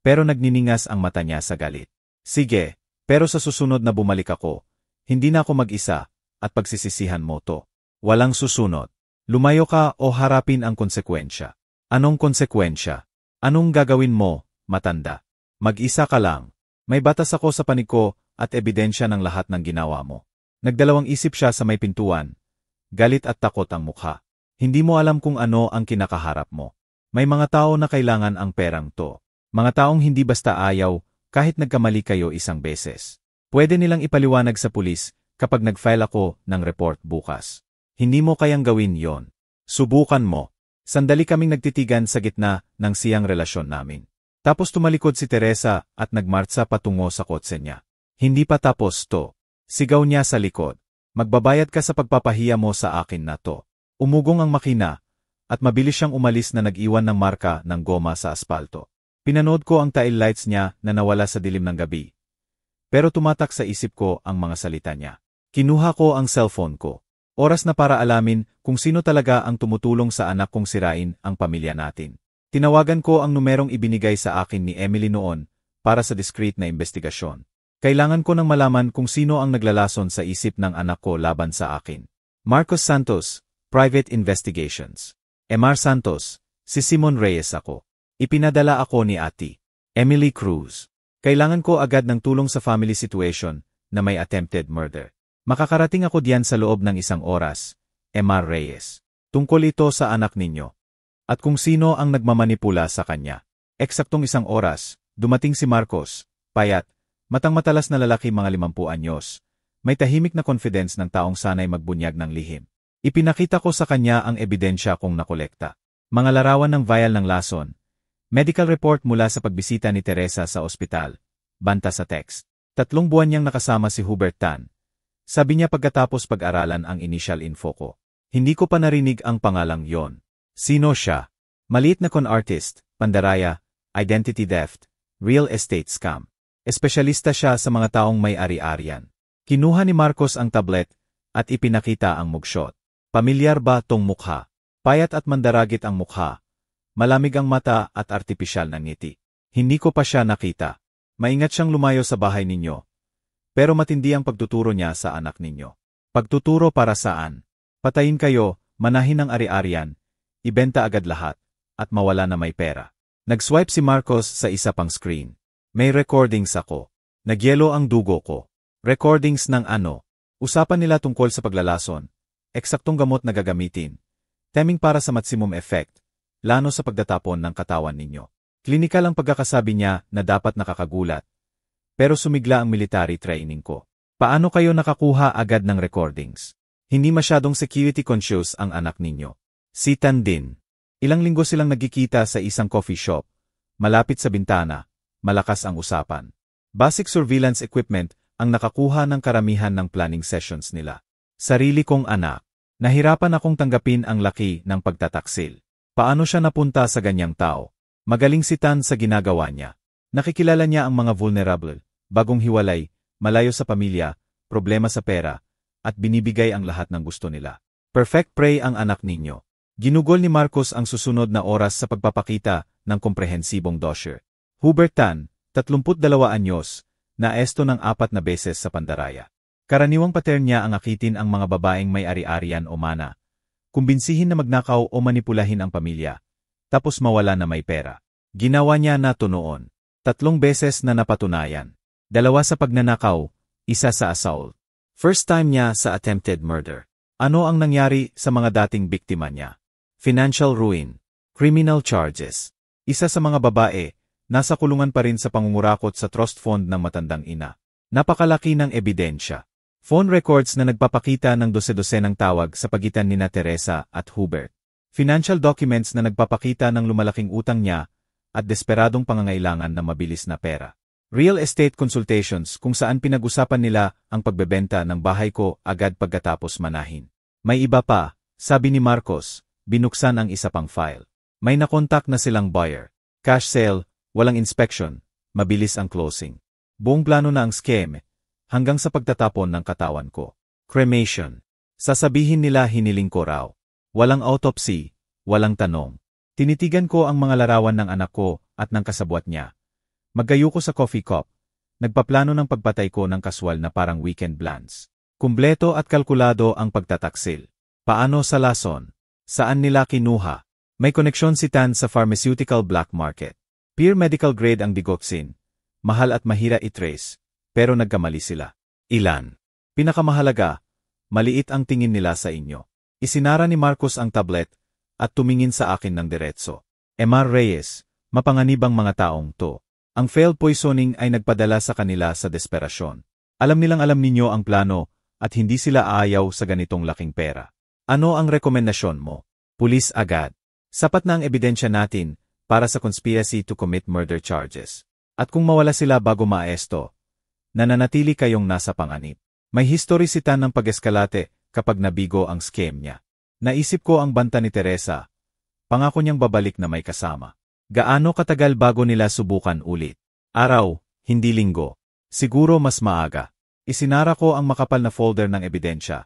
Pero nagniningas ang mata niya sa galit. Sige, pero sa susunod na bumalik ako, hindi na ako mag-isa, at pagsisisihan mo to. Walang susunod. Lumayo ka o harapin ang konsekwensya. Anong konsekwensya? Anong gagawin mo, matanda? Mag-isa ka lang. May batas ako sa panig ko at ebidensya ng lahat ng ginawa mo. Nagdalawang isip siya sa may pintuan. Galit at takot ang mukha. Hindi mo alam kung ano ang kinakaharap mo. May mga tao na kailangan ang perang to. Mga taong hindi basta ayaw kahit nagkamali kayo isang beses. Pwede nilang ipaliwanag sa pulis kapag nag-file ako ng report bukas. Hindi mo kayang gawin yon. Subukan mo. Sandali kaming nagtitigan sa gitna ng siyang relasyon namin. Tapos tumalikod si Teresa at nagmartsa patungo sa kotse niya. Hindi pa tapos to. Sigaw niya sa likod. Magbabayad ka sa pagpapahiya mo sa akin na to. Umugong ang makina at mabilis siyang umalis na nag-iwan ng marka ng goma sa aspalto. Pinanood ko ang tail lights niya na nawala sa dilim ng gabi. Pero tumatak sa isip ko ang mga salita niya. Kinuha ko ang cellphone ko. Oras na para alamin kung sino talaga ang tumutulong sa anak kong sirain ang pamilya natin. Tinawagan ko ang numerong ibinigay sa akin ni Emily noon para sa discreet na investigasyon. Kailangan ko nang malaman kung sino ang naglalason sa isip ng anak ko laban sa akin. Marcos Santos, Private Investigations. Emar Santos, si Simon Reyes ako. Ipinadala ako ni Ate Emily Cruz. Kailangan ko agad ng tulong sa family situation na may attempted murder. Makakarating ako diyan sa loob ng 1 oras, Emar Reyes. Tungkol ito sa anak ninyo. At kung sino ang nagmamanipula sa kanya. Eksaktong 1 oras, dumating si Marcos, payat, matang matalas na lalaki mga 50 anyos. May tahimik na confidence ng taong sanay magbunyag ng lihim. Ipinakita ko sa kanya ang ebidensya kong nakolekta. Mga larawan ng vial ng lason. Medical report mula sa pagbisita ni Teresa sa ospital. Banta sa text. 3 buwan niyang nakasama si Hubert Tan. Sabi niya pagkatapos pag-aralan ang initial info ko. Hindi ko pa narinig ang pangalang yon. Sino siya? Maliit na con artist, pandaraya, identity theft, real estate scam. Espesyalista siya sa mga taong may ari-arian. Kinuha ni Marcos ang tablet at ipinakita ang mugshot. Pamilyar ba tong mukha? Payat at mandaragit ang mukha. Malamig ang mata at artipisyal na ngiti. Hindi ko pa siya nakita. Maingat siyang lumayo sa bahay ninyo, Pero matindi ang pagtuturo niya sa anak ninyo. Pagtuturo para saan? Patayin kayo, manahin ang ari-arian, ibenta agad lahat, at mawala na may pera. Nag-swipe si Marcos sa isa pang screen. May recordings ako. Nagyelo ang dugo ko. Recordings ng ano? Usapan nila tungkol sa paglalason, eksaktong gamot na gagamitin, teming para sa maximum effect, lano sa pagdatapon ng katawan ninyo. Klinikal ang pagkakasabi niya na dapat nakakagulat. Pero sumigla ang military training ko. Paano kayo nakakuha agad ng recordings? Hindi masyadong security conscious ang anak ninyo. Si Tan din. Ilang linggo silang nagkikita sa isang coffee shop. Malapit sa bintana, malakas ang usapan. Basic surveillance equipment ang nakakuha ng karamihan ng planning sessions nila. Sarili kong anak. Nahirapan akong tanggapin ang laki ng pagtataksil. Paano siya napunta sa ganyang tao? Magaling si Tan sa ginagawa niya. Nakikilala niya ang mga vulnerable, bagong hiwalay, malayo sa pamilya, problema sa pera, at binibigay ang lahat ng gusto nila. Perfect prey ang anak ninyo. Ginugol ni Marcos ang susunod na oras sa pagpapakita ng komprehensibong dossier. Hubert Tan, 32 anyos, naesto ng 4 na beses sa pandaraya. Karaniwang pattern niya ang akitin ang mga babaeng may ari-arian o mana, kumbinsihin na magnakaw o manipulahin ang pamilya, tapos mawala na may pera. Ginawa niya na to noon. 3 beses na napatunayan. 2 sa pagnanakaw, 1 sa assault. First time niya sa attempted murder. Ano ang nangyari sa mga dating biktima niya? Financial ruin. Criminal charges. Isa sa mga babae, nasa kulungan pa rin sa pangungurakot sa trust fund ng matandang ina. Napakalaki ng ebidensya. Phone records na nagpapakita ng dose-dosenang tawag sa pagitan nina Teresa at Hubert. Financial documents na nagpapakita ng lumalaking utang niya at desperadong pangangailangan ng mabilis na pera. Real estate consultations kung saan pinag-usapan nila ang pagbebenta ng bahay ko agad pagkatapos manahin. May iba pa, sabi ni Marcos, binuksan ang isa pang file. May nakontak na silang buyer. Cash sale, walang inspection, mabilis ang closing. Buong plano na ang scam, hanggang sa pagtatapon ng katawan ko. Cremation. Sasabihin nila hiniling ko raw. Walang autopsy, walang tanong. Tinitigan ko ang mga larawan ng anak ko at ng kasabwat niya. Maggayo ko sa coffee cup. Nagpaplano ng pagpatay ko ng kaswal na parang weekend plans. Kumpleto at kalkulado ang pagtataksil. Paano sa lason? Saan nila kinuha? May koneksyon si Tan sa pharmaceutical black market. Pure medical grade ang digoxin. Mahal at mahira i-trace. Pero nagkamali sila. Ilan? Pinakamahalaga, maliit ang tingin nila sa inyo. Isinara ni Marcos ang tablet at tumingin sa akin ng diretso. Emar Reyes, mapanganibang mga taong to. Ang failed poisoning ay nagpadala sa kanila sa desperasyon. Alam nilang alam ninyo ang plano at hindi sila aayaw sa ganitong laking pera. Ano ang rekomendasyon mo? Pulis agad. Sapat na ang ebidensya natin para sa conspiracy to commit murder charges. At kung mawala sila bago maesto, nananatili kayong nasa panganib. May history si Tan ng pag-eskalate kapag nabigo ang scam niya. Naisip ko ang banta ni Teresa. Pangako niyang babalik na may kasama. Gaano katagal bago nila subukan ulit? Araw, hindi linggo. Siguro mas maaga. Isinara ko ang makapal na folder ng ebidensya.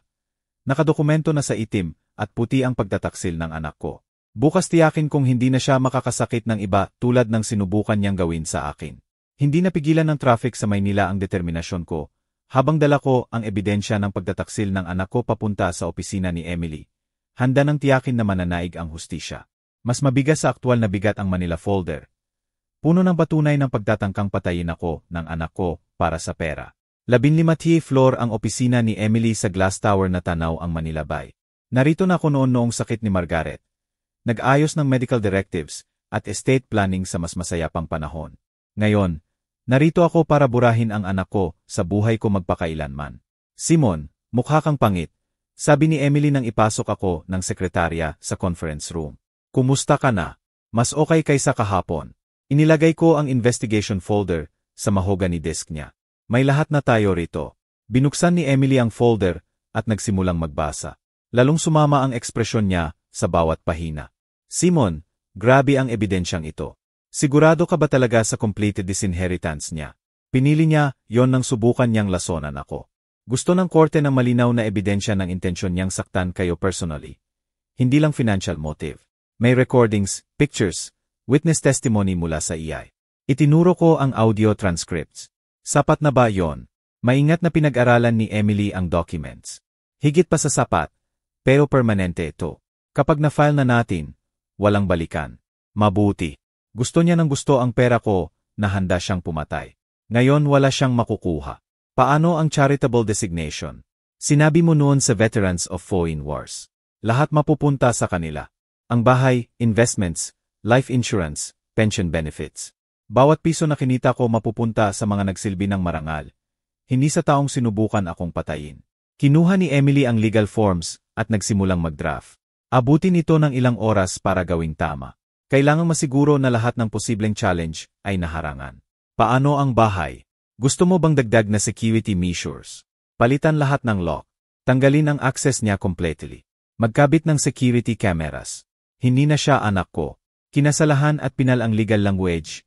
Nakadokumento na sa itim at puti ang pagtataksil ng anak ko. Bukas tiyakin kung hindi na siya makakasakit ng iba tulad ng sinubukan niyang gawin sa akin. Hindi napigilan ng traffic sa Maynila ang determinasyon ko, habang dala ko ang ebidensya ng pagtataksil ng anak ko papunta sa opisina ni Emily. Handa ng tiyakin na mananaig ang hustisya. Mas mabigat sa aktwal na bigat ang Manila folder. Puno ng patunay ng pagtatangkang patayin ako ng anak ko para sa pera. 15th floor ang opisina ni Emily sa glass tower na tanaw ang Manila Bay. Narito na ako noong sakit ni Margaret. Nag-ayos ng medical directives at estate planning sa mas masaya pang panahon. Ngayon, narito ako para burahin ang anak ko sa buhay ko magpakailanman. Simon, mukha kang pangit. Sabi ni Emily nang ipasok ako ng sekretarya sa conference room. Kumusta ka na? Mas okay kaysa kahapon. Inilagay ko ang investigation folder sa mahogany desk niya. May lahat na tayo rito. Binuksan ni Emily ang folder at nagsimulang magbasa. Lalong sumama ang ekspresyon niya sa bawat pahina. Simon, grabe ang ebidensyang ito. Sigurado ka ba talaga sa completed disinheritance niya? Pinili niya, yon nang subukan niyang lasonan ako. Gusto ng korte ng malinaw na ebidensya ng intensyon niyang saktan kayo personally. Hindi lang financial motive. May recordings, pictures, witness testimony mula sa EI. Itinuro ko ang audio transcripts. Sapat na ba yon? Maingat na pinag-aralan ni Emily ang documents. Higit pa sa sapat, pero permanente ito. Kapag na-file na natin, walang balikan. Mabuti. Gusto niya ng gusto ang pera ko na handa siyang pumatay. Ngayon wala siyang makukuha. Paano ang charitable designation? Sinabi mo noon sa Veterans of Foreign Wars. Lahat mapupunta sa kanila. Ang bahay, investments, life insurance, pension benefits. Bawat piso na kinita ko mapupunta sa mga nagsilbi ng marangal. Hindi sa taong sinubukan akong patayin. Kinuha ni Emily ang legal forms at nagsimulang mag-draft. Abutin ito ng ilang oras para gawing tama. Kailangang masiguro na lahat ng posibleng challenge ay naharangan. Paano ang bahay? Gusto mo bang dagdag na security measures? Palitan lahat ng lock. Tanggalin ang access niya completely. Magkabit ng security cameras. Hindi na siya anak ko. Kinasalahan at pinal ang legal language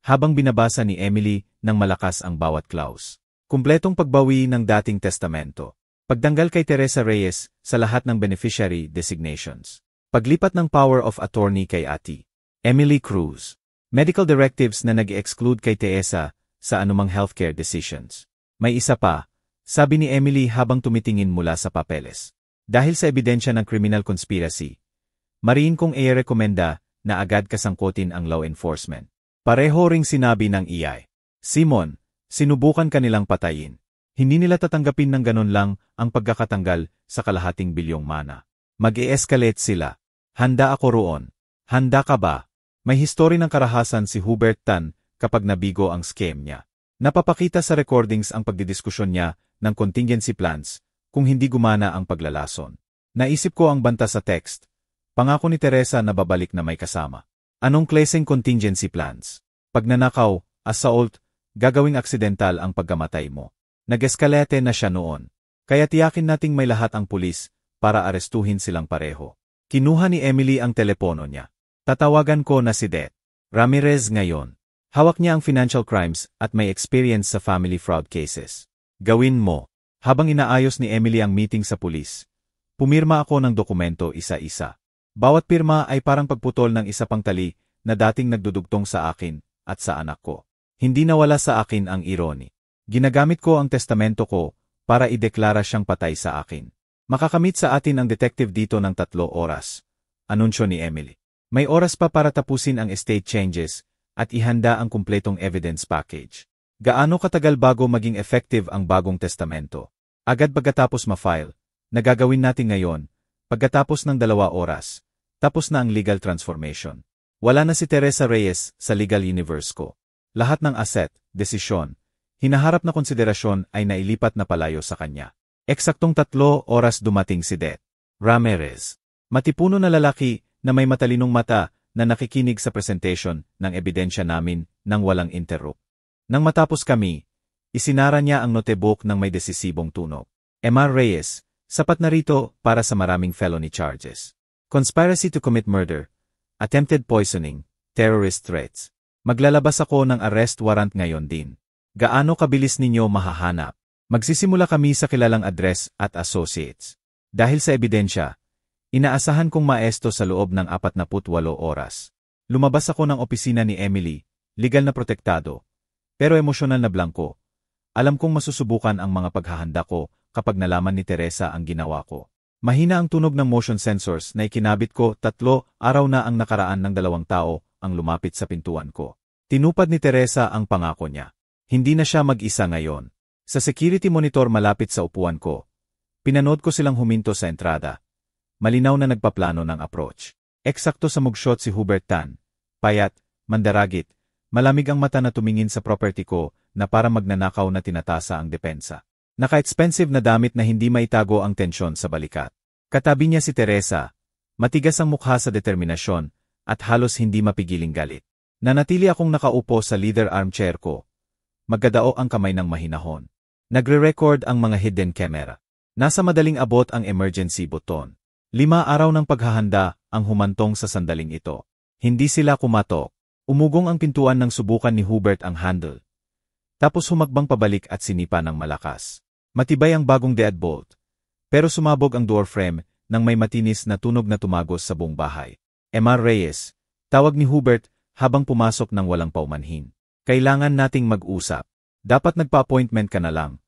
habang binabasa ni Emily ng malakas ang bawat clause. Kumpletong pagbawi ng dating testamento. Pagtanggal kay Teresa Reyes sa lahat ng beneficiary designations. Paglipat ng power of attorney kay Ate Emily Cruz. Medical directives na nag-exclude kay Teresa sa anumang healthcare decisions. May isa pa, sabi ni Emily habang tumitingin mula sa papeles. Dahil sa ebidensya ng criminal conspiracy, mariin kong i-rekomenda na agad kasangkutin ang law enforcement. Pareho ring sinabi ng EI. Simon, sinubukan kanilang patayin. Hindi nila tatanggapin ng ganun lang ang pagkakatanggal sa kalahating bilyong mana. Mag-e-escalate sila. Handa ako roon. Handa ka ba? May history ng karahasan si Hubert Tan kapag nabigo ang scam niya. Napapakita sa recordings ang pagdidiskusyon niya ng contingency plans kung hindi gumana ang paglalason. Naisip ko ang banta sa text. Pangako ni Teresa na babalik na may kasama. Anong klaseng contingency plans? Pagnanakaw, assault, gagawing aksidental ang pagkamatay mo. Nag-eskalate na siya noon. Kaya tiyakin nating may lahat ang pulis para arestuhin silang pareho. Kinuha ni Emily ang telepono niya. Tatawagan ko na si Det Ramirez ngayon. Hawak niya ang financial crimes at may experience sa family fraud cases. Gawin mo. Habang inaayos ni Emily ang meeting sa pulis, pumirma ako ng dokumento isa-isa. Bawat pirma ay parang pagputol ng isa pang tali na dating nagdudugtong sa akin at sa anak ko. Hindi nawala sa akin ang irony. Ginagamit ko ang testamento ko para ideklara siyang patay sa akin. Makakamit sa atin ang detective dito ng 3 oras. Anunsyo ni Emily. May oras pa para tapusin ang estate changes at ihanda ang kumpletong evidence package. Gaano katagal bago maging effective ang bagong testamento? Agad pagkatapos ma-file, nagagawin natin ngayon, pagkatapos ng 2 oras, tapos na ang legal transformation. Wala na si Teresa Reyes sa legal universe ko. Lahat ng asset, desisyon, hinaharap na konsiderasyon ay nailipat na palayo sa kanya. Eksaktong 3 oras dumating si Det Ramirez. Matipuno na lalaki na may matalinong mata na nakikinig sa presentation ng ebidensya namin nang walang interrupt. Nang matapos kami, isinara niya ang notebook ng may desisibong tunog. Emma Reyes, sapat na rito para sa maraming felony charges. Conspiracy to commit murder, attempted poisoning, terrorist threats. Maglalabas ako ng arrest warrant ngayon din. Gaano kabilis ninyo mahahanap? Magsisimula kami sa kilalang address at associates. Dahil sa ebidensya, inaasahan kong maesto sa loob ng 48 oras. Lumabas ako ng opisina ni Emily, legal na protektado, pero emosyonal na blanko. Alam kong masusubukan ang mga paghahanda ko kapag nalaman ni Teresa ang ginawa ko. Mahina ang tunog ng motion sensors na ikinabit ko. 3 araw na ang nakaraan ng 2 tao ang lumapit sa pintuan ko. Tinupad ni Teresa ang pangako niya. Hindi na siya mag-isa ngayon. Sa security monitor malapit sa upuan ko, pinanood ko silang huminto sa entrada. Malinaw na nagpaplano ng approach. Eksakto sa mugshot si Hubert Tan. Payat, mandaragit, malamig ang mata na tumingin sa property ko na para magnanakaw na tinatasa ang depensa. Naka-expensive na damit na hindi maitago ang tensyon sa balikat. Katabi niya si Teresa, matigas ang mukha sa determinasyon at halos hindi mapigiling galit. Nanatili akong nakaupo sa leather armchair ko. Magkadao ang kamay ng mahinahon. Nagre-record ang mga hidden camera. Nasa madaling abot ang emergency button. 5 araw ng paghahanda ang humantong sa sandaling ito. Hindi sila kumatok. Umugong ang pintuan nang subukan ni Hubert ang handle. Tapos humakbang pabalik at sinipa ng malakas. Matibay ang bagong deadbolt. Pero sumabog ang door frame nang may matinis na tunog na tumagos sa buong bahay. Emma Reyes, tawag ni Hubert habang pumasok ng walang paumanhin. Kailangan nating mag-usap. Dapat nagpa-appointment ka na lang.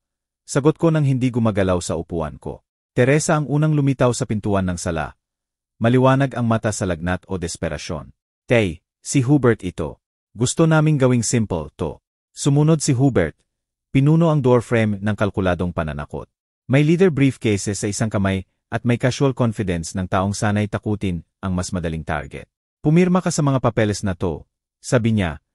Sagot ko nang hindi gumagalaw sa upuan ko. Teresa ang unang lumitaw sa pintuan ng sala. Maliwanag ang mata sa lagnat o desperasyon. Tay, si Hubert ito. Gusto naming gawing simple to. Sumunod si Hubert. Pinuno ang doorframe ng kalkuladong pananakot. May leather briefcase sa isang kamay at may casual confidence ng taong sanay takutin ang mas madaling target. Pumirma ka sa mga papeles na to, sabi niya.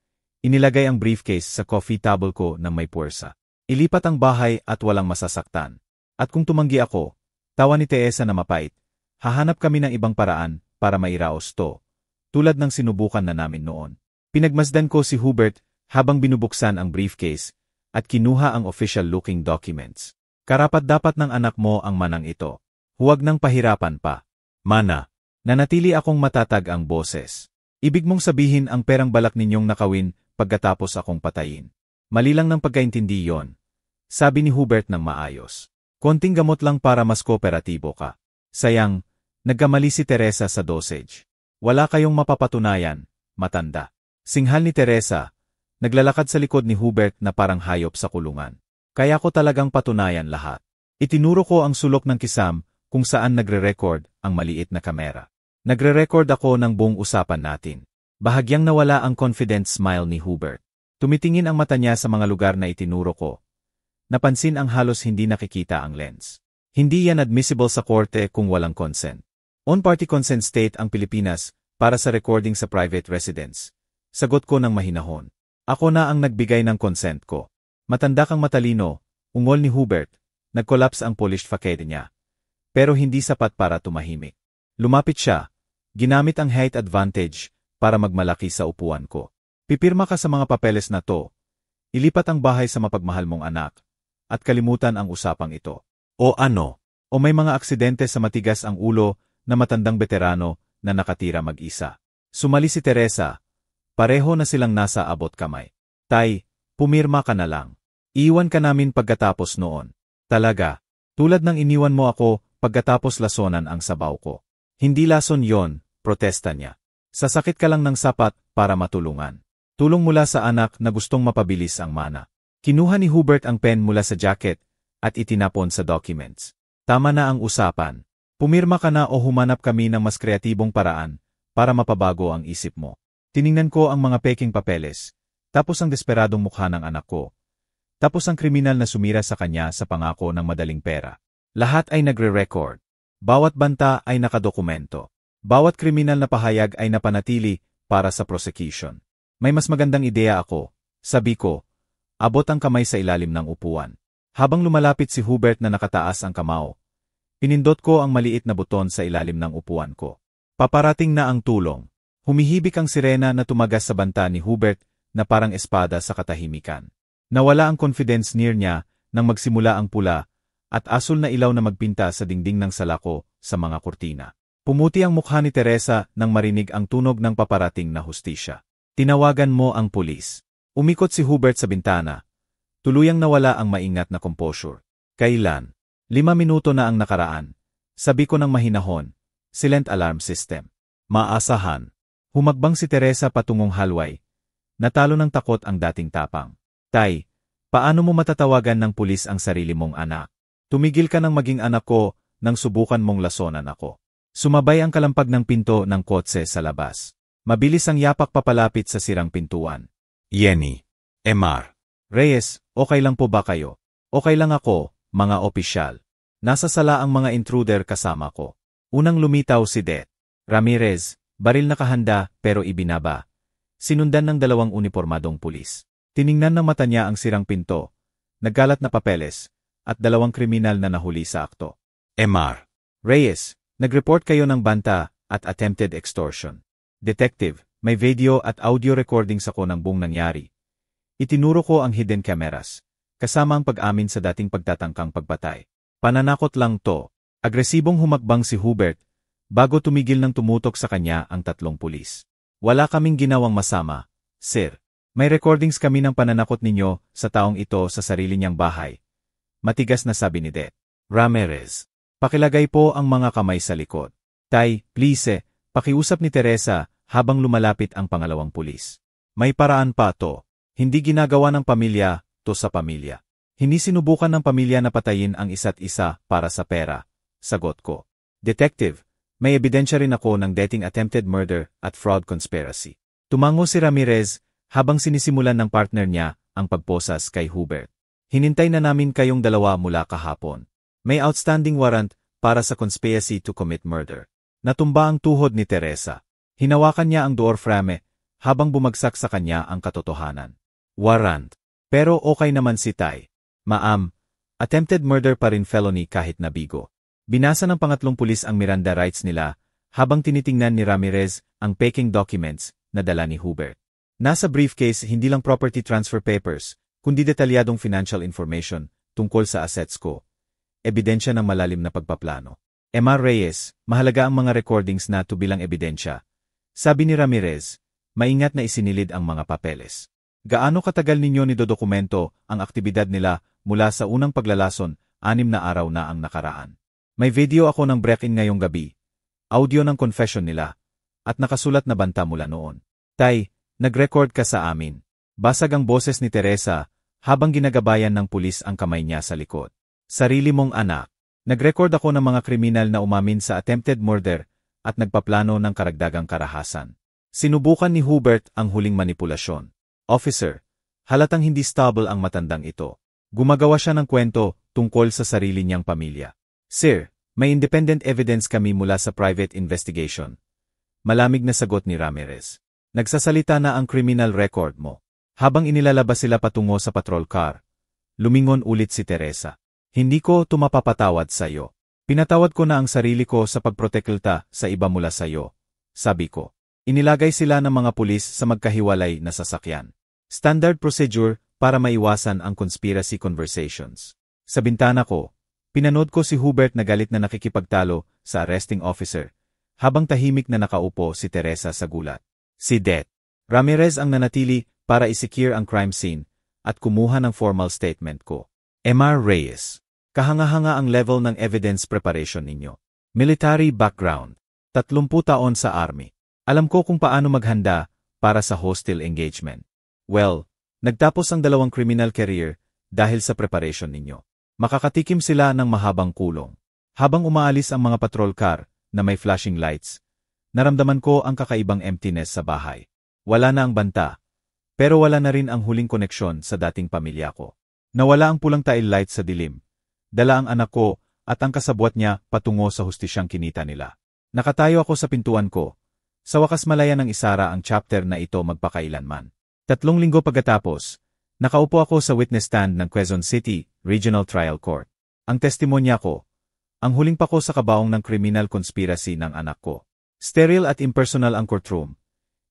Inilagay ang briefcase sa coffee table ko ng may puwersa. Ilipat ang bahay at walang masasaktan. At kung tumanggi ako, tawa ni Teresa na mapait, hahanap kami ng ibang paraan para mairaos to, tulad ng sinubukan na namin noon. Pinagmasdan ko si Hubert habang binubuksan ang briefcase at kinuha ang official-looking documents. Karapat-dapat ng anak mo ang manang ito. Huwag nang pahirapan pa. Mana. Nanatili akong matatag ang boses. Ibig mong sabihin ang perang balak ninyong nakawin pagkatapos akong patayin. Mali lang ng pagkaintindi yon, sabi ni Hubert ng maayos. Konting gamot lang para mas kooperatibo ka. Sayang, nagkamali si Teresa sa dosage. Wala kayong mapapatunayan, matanda. Singhal ni Teresa, naglalakad sa likod ni Hubert na parang hayop sa kulungan. Kaya ko talagang patunayan lahat. Itinuro ko ang sulok ng kisam kung saan nagre-record ang maliit na kamera. Nagre-record ako ng buong usapan natin. Bahagyang nawala ang confident smile ni Hubert. Tumitingin ang mata niya sa mga lugar na itinuro ko. Napansin ang halos hindi nakikita ang lens. Hindi yan admissible sa korte kung walang consent. On-party consent state ang Pilipinas para sa recording sa private residence. Sagot ko ng mahinahon. Ako na ang nagbigay ng consent ko. Matanda kang matalino, ungol ni Hubert. Nag-collapse ang polished facade niya. Pero hindi sapat para tumahimik. Lumapit siya. Ginamit ang height advantage para magmalaki sa upuan ko. Pipirma ka sa mga papeles na to. Ilipat ang bahay sa mapagmahal mong anak. At kalimutan ang usapang ito. O ano? O may mga aksidente sa matigas ang ulo na matandang veterano na nakatira mag-isa. Sumali si Teresa. Pareho na silang nasa abot kamay. Tay, pumirma ka na lang. Iwan ka namin pagkatapos noon. Talaga. Tulad ng iniwan mo ako pagkatapos lasonan ang sabaw ko. Hindi lason yon, protesta niya. Sasakit ka lang ng sapat para matulungan. Tulong mula sa anak na gustong mapabilis ang mana. Kinuha ni Hubert ang pen mula sa jacket at itinapon sa documents. Tama na ang usapan. Pumirma ka na o humanap kami ng mas kreatibong paraan para mapabago ang isip mo. Tiningnan ko ang mga peking papeles, tapos ang desperadong mukha ng anak ko, tapos ang kriminal na sumira sa kanya sa pangako ng madaling pera. Lahat ay nagre-record. Bawat banta ay nakadokumento. Bawat kriminal na pahayag ay napanatili para sa prosecution. May mas magandang ideya ako, sabi ko. Abot ang kamay sa ilalim ng upuan. Habang lumalapit si Hubert na nakataas ang kamao, pinindot ko ang maliit na buton sa ilalim ng upuan ko. Paparating na ang tulong. Humihibik ang sirena na tumagas sa banta ni Hubert na parang espada sa katahimikan. Nawala ang confidence near niya nang magsimula ang pula at asul na ilaw na magpinta sa dingding ng sala ko sa mga kurtina. Pumuti ang mukha ni Teresa nang marinig ang tunog ng paparating na hustisya. Tinawagan mo ang pulis. Umikot si Hubert sa bintana. Tuluyang nawala ang maingat na composure. Kailan? 5 minuto na ang nakaraan. Sabi ko ng mahinahon. Silent alarm system. Maasahan. Humagbang si Teresa patungong hallway. Natalo ng takot ang dating tapang. Tay, paano mo matatawagan ng pulis ang sarili mong anak? Tumigil ka ng maging anak ko nang subukan mong lasonan ako. Sumabay ang kalampag ng pinto ng kotse sa labas. Mabilis ang yapak papalapit sa sirang pintuan. Yenny. MR. Reyes, okay lang po ba kayo? Okay lang ako, mga opisyal. Nasa sala ang mga intruder kasama ko. Unang lumitaw si Det. Ramirez, baril nakahanda pero ibinaba. Sinundan ng 2 unipormadong pulis. Tiningnan ng mata niya ang sirang pinto, nagkalat na papeles, at 2 kriminal na nahuli sa akto. MR. Reyes, nag-report kayo ng banta at attempted extortion. Detective, may video at audio recordings ako ng buong nangyari. Itinuro ko ang hidden cameras, kasama ang pag-amin sa dating pagtatangkang pagpatay. Pananakot lang to. Agresibong humakbang si Hubert, bago tumigil ng tumutok sa kanya ang 3 pulis. Wala kaming ginawang masama, sir. May recordings kami ng pananakot ninyo sa taong ito sa sarili niyang bahay. Matigas na sabi ni Det. Ramirez, pakilagay po ang mga kamay sa likod. Tay, please pakiusap ni Teresa habang lumalapit ang pangalawang pulis. May paraan pa to. Hindi ginagawa ng pamilya, to sa pamilya. Hindi sinubukan ng pamilya na patayin ang isa't isa para sa pera, sagot ko. Detective, may ebidensya rin ako ng dating attempted murder at fraud conspiracy. Tumango si Ramirez habang sinisimulan ng partner niya ang pagposas kay Hubert. Hinintay na namin kayong dalawa mula kahapon. May outstanding warrant para sa conspiracy to commit murder. Natumba ang tuhod ni Teresa. Hinawakan niya ang door frame habang bumagsak sa kanya ang katotohanan. Warrant. Pero okay naman si Tay. Ma'am, attempted murder pa rin felony kahit nabigo. Binasa ng pangatlong pulis ang Miranda rights nila habang tinitingnan ni Ramirez ang peking documents na dala ni Hubert. Nasa briefcase hindi lang property transfer papers, kundi detalyadong financial information tungkol sa assets ko. Ebidensya ng malalim na pagpaplano. Emar Reyes, mahalaga ang mga recordings na to bilang ebidensya. Sabi ni Ramirez, maingat na isinilid ang mga papeles. Gaano katagal ninyo nidodokumento ang aktibidad nila mula sa unang paglalason, 6 na araw na ang nakaraan. May video ako ng break-in ngayong gabi, audio ng confession nila, at nakasulat na banta mula noon. Tay, nag-record ka sa amin. Basag ang boses ni Teresa habang ginagabayan ng pulis ang kamay niya sa likod. Sarili mong anak. Nag-record ako ng mga kriminal na umamin sa attempted murder at nagpaplano ng karagdagang karahasan. Sinubukan ni Hubert ang huling manipulasyon. Officer, halatang hindi stable ang matandang ito. Gumagawa siya ng kwento tungkol sa sarili niyang pamilya. Sir, may independent evidence kami mula sa private investigation. Malamig na sagot ni Ramirez. Nagsasalita na ang criminal record mo. Habang inilalabas sila patungo sa patrol car, lumingon ulit si Teresa. Hindi ko tumapapatawad sa iyo. Pinatawad ko na ang sarili ko sa pagprotekta sa iba mula sa iyo. Sabi ko. Inilagay sila ng mga pulis sa magkahiwalay na sasakyan. Standard procedure para maiwasan ang conspiracy conversations. Sa bintana ko, pinanood ko si Hubert na galit na nakikipagtalo sa arresting officer, habang tahimik na nakaupo si Teresa sa gulat. Si Det. Ramirez ang nanatili para isecure ang crime scene at kumuha ng formal statement ko. Emar Reyes. Kahanga-hanga ang level ng evidence preparation ninyo. Military background. 30 taon sa Army. Alam ko kung paano maghanda para sa hostile engagement. Well, nagtapos ang 2 criminal career dahil sa preparation ninyo. Makakatikim sila ng mahabang kulong. Habang umaalis ang mga patrol car na may flashing lights, naramdaman ko ang kakaibang emptiness sa bahay. Wala na ang banta, pero wala na rin ang huling koneksyon sa dating pamilya ko. Nawala ang pulang tail light sa dilim. Dala ang anak ko at ang kasabwat niya patungo sa hustisyang kinita nila. Nakatayo ako sa pintuan ko. Sa wakas malaya ng isara ang chapter na ito magpakailanman. 3 linggo pagkatapos, nakaupo ako sa witness stand ng Quezon City Regional Trial Court. Ang testimonya ko, ang huling pako sa kabaong ng criminal conspiracy ng anak ko. Sterile at impersonal ang courtroom.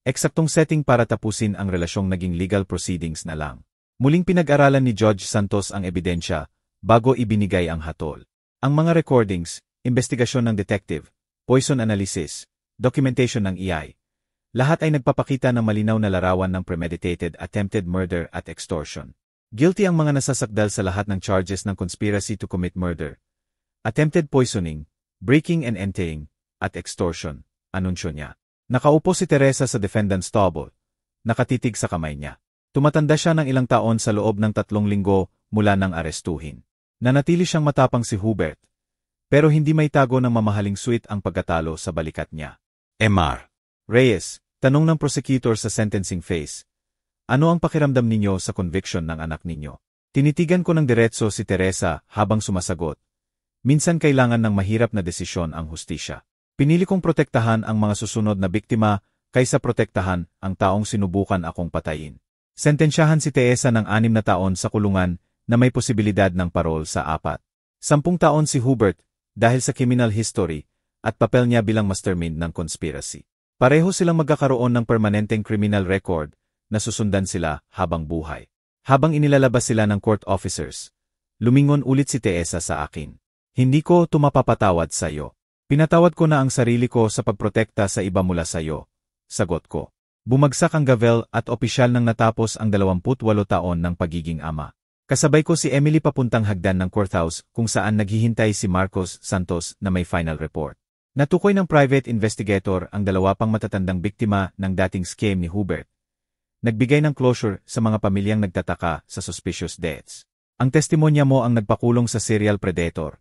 Eksaktong setting para tapusin ang relasyong naging legal proceedings na lang. Muling pinag-aralan ni Judge Santos ang ebidensya bago ibinigay ang hatol. Ang mga recordings, investigasyon ng detective, poison analysis, documentation ng EI. Lahat ay nagpapakita ng malinaw na larawan ng premeditated attempted murder at extortion. Guilty ang mga nasasakdal sa lahat ng charges ng conspiracy to commit murder, attempted poisoning, breaking and entering, at extortion, anunsyo niya. Nakaupo si Teresa sa defendant's table, nakatitig sa kamay niya. Tumatanda siya ng ilang taon sa loob ng 3 linggo mula nang arestuhin. Nanatili siyang matapang si Hubert, pero hindi may tago ng mamahaling sweet ang pagkatalo sa balikat niya. Emar Reyes, tanong ng prosecutor sa sentencing phase. Ano ang pakiramdam ninyo sa conviction ng anak ninyo? Tinitigan ko ng diretso si Teresa habang sumasagot. Minsan kailangan ng mahirap na desisyon ang hustisya. Pinili kong protektahan ang mga susunod na biktima kaysa protektahan ang taong sinubukan akong patayin. Sentensyahan si Teresa ng 6 na taon sa kulungan na may posibilidad ng parol sa 4. 10 taon si Hubert dahil sa criminal history at papel niya bilang mastermind ng conspiracy. Pareho silang magkakaroon ng permanenteng criminal record na susundan sila habang buhay. Habang inilalabas sila ng court officers, lumingon ulit si Teresa sa akin. Hindi ko tumapapatawad sa iyo. Pinatawad ko na ang sarili ko sa pagprotekta sa iba mula sa iyo. Sagot ko. Bumagsak ang gavel at opisyal nang natapos ang 28 taon ng pagiging ama. Kasabay ko si Emily papuntang hagdan ng courthouse kung saan naghihintay si Marcos Santos na may final report. Natukoy ng private investigator ang 2 pang matatandang biktima ng dating scam ni Hubert. Nagbigay ng closure sa mga pamilyang nagtataka sa suspicious deaths. Ang testimonya mo ang nagpakulong sa serial predator.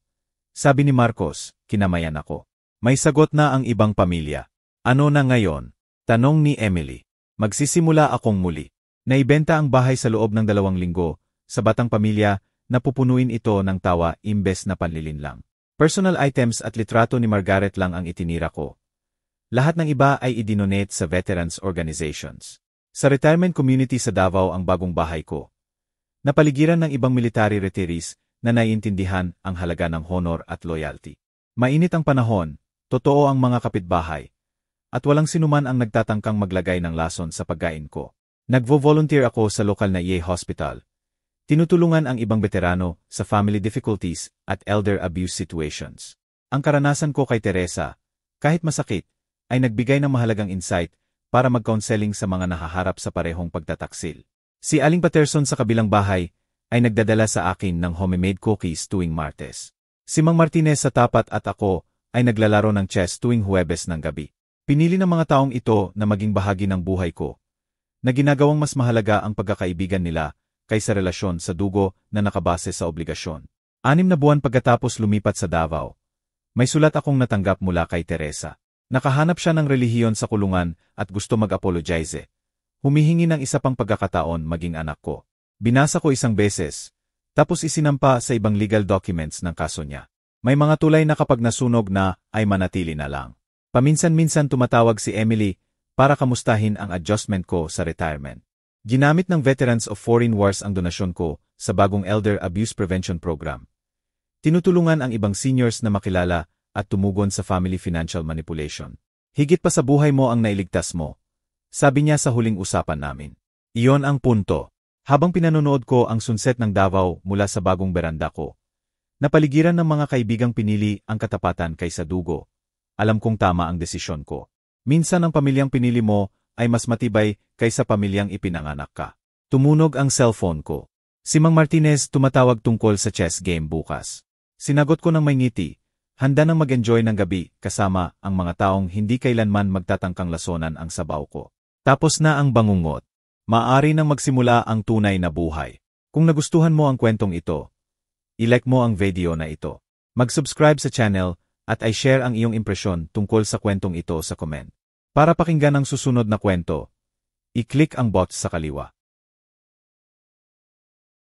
Sabi ni Marcos, kinamayan ako. May sagot na ang ibang pamilya. Ano na ngayon? Tanong ni Emily. Magsisimula akong muli. Naibenta ang bahay sa loob ng 2 linggo, sa batang pamilya, napupunuin ito ng tawa imbes na panlilinlang. Personal items at litrato ni Margaret lang ang itinira ko. Lahat ng iba ay idinonate sa veterans organizations. Sa retirement community sa Davao ang bagong bahay ko. Napaligiran ng ibang military retirees na naiintindihan ang halaga ng honor at loyalty. Mainit ang panahon, totoo ang mga kapitbahay, at walang sinuman ang nagtatangkang maglagay ng lason sa pagkain ko. Nagvo-volunteer ako sa lokal na EA Hospital. Tinutulungan ang ibang veterano sa family difficulties at elder abuse situations. Ang karanasan ko kay Teresa, kahit masakit, ay nagbigay ng mahalagang insight para mag-counseling sa mga nahaharap sa parehong pagtataksil. Si Aling Patterson sa kabilang bahay ay nagdadala sa akin ng homemade cookies tuwing Martes. Si Mang Martinez sa tapat at ako ay naglalaro ng chess tuwing Huwebes ng gabi. Pinili ng mga taong ito na maging bahagi ng buhay ko, na ginagawang mas mahalaga ang pagkakaibigan nila kaysa relasyon sa dugo na nakabase sa obligasyon. 6 na buwan pagkatapos lumipat sa Davao, may sulat akong natanggap mula kay Teresa. Nakahanap siya ng relihiyon sa kulungan at gusto mag-apologize. Humihingi ng isa pang pagkakataon maging anak ko. Binasa ko isang beses, tapos isinampa sa ibang legal documents ng kaso niya. May mga tulay na kapag nasunog na, ay manatili na lang. Paminsan-minsan tumatawag si Emily para kamustahin ang adjustment ko sa retirement. Ginamit ng Veterans of Foreign Wars ang donasyon ko sa bagong Elder Abuse Prevention Program. Tinutulungan ang ibang seniors na makilala at tumugon sa family financial manipulation. Higit pa sa buhay mo ang nailigtas mo, sabi niya sa huling usapan namin. Iyon ang punto. Habang pinanonood ko ang sunset ng Davao mula sa bagong beranda ko, napaligiran ng mga kaibigang pinili ang katapatan kaysa dugo. Alam kong tama ang desisyon ko. Minsan ang pamilyang pinili mo ay mas matibay kaysa pamilyang ipinanganak ka. Tumunog ang cellphone ko. Si Mang Martinez tumatawag tungkol sa chess game bukas. Sinagot ko ng may ngiti, handa nang mag-enjoy ng gabi kasama ang mga taong hindi kailanman magtatangkang lasonan ang sabaw ko. Tapos na ang bangungot. Maaari nang magsimula ang tunay na buhay. Kung nagustuhan mo ang kwentong ito, i-like mo ang video na ito. Mag-subscribe sa channel at i-share ang iyong impresyon tungkol sa kwentong ito sa comment. Para pakinggan ang susunod na kwento, i-click ang box sa kaliwa.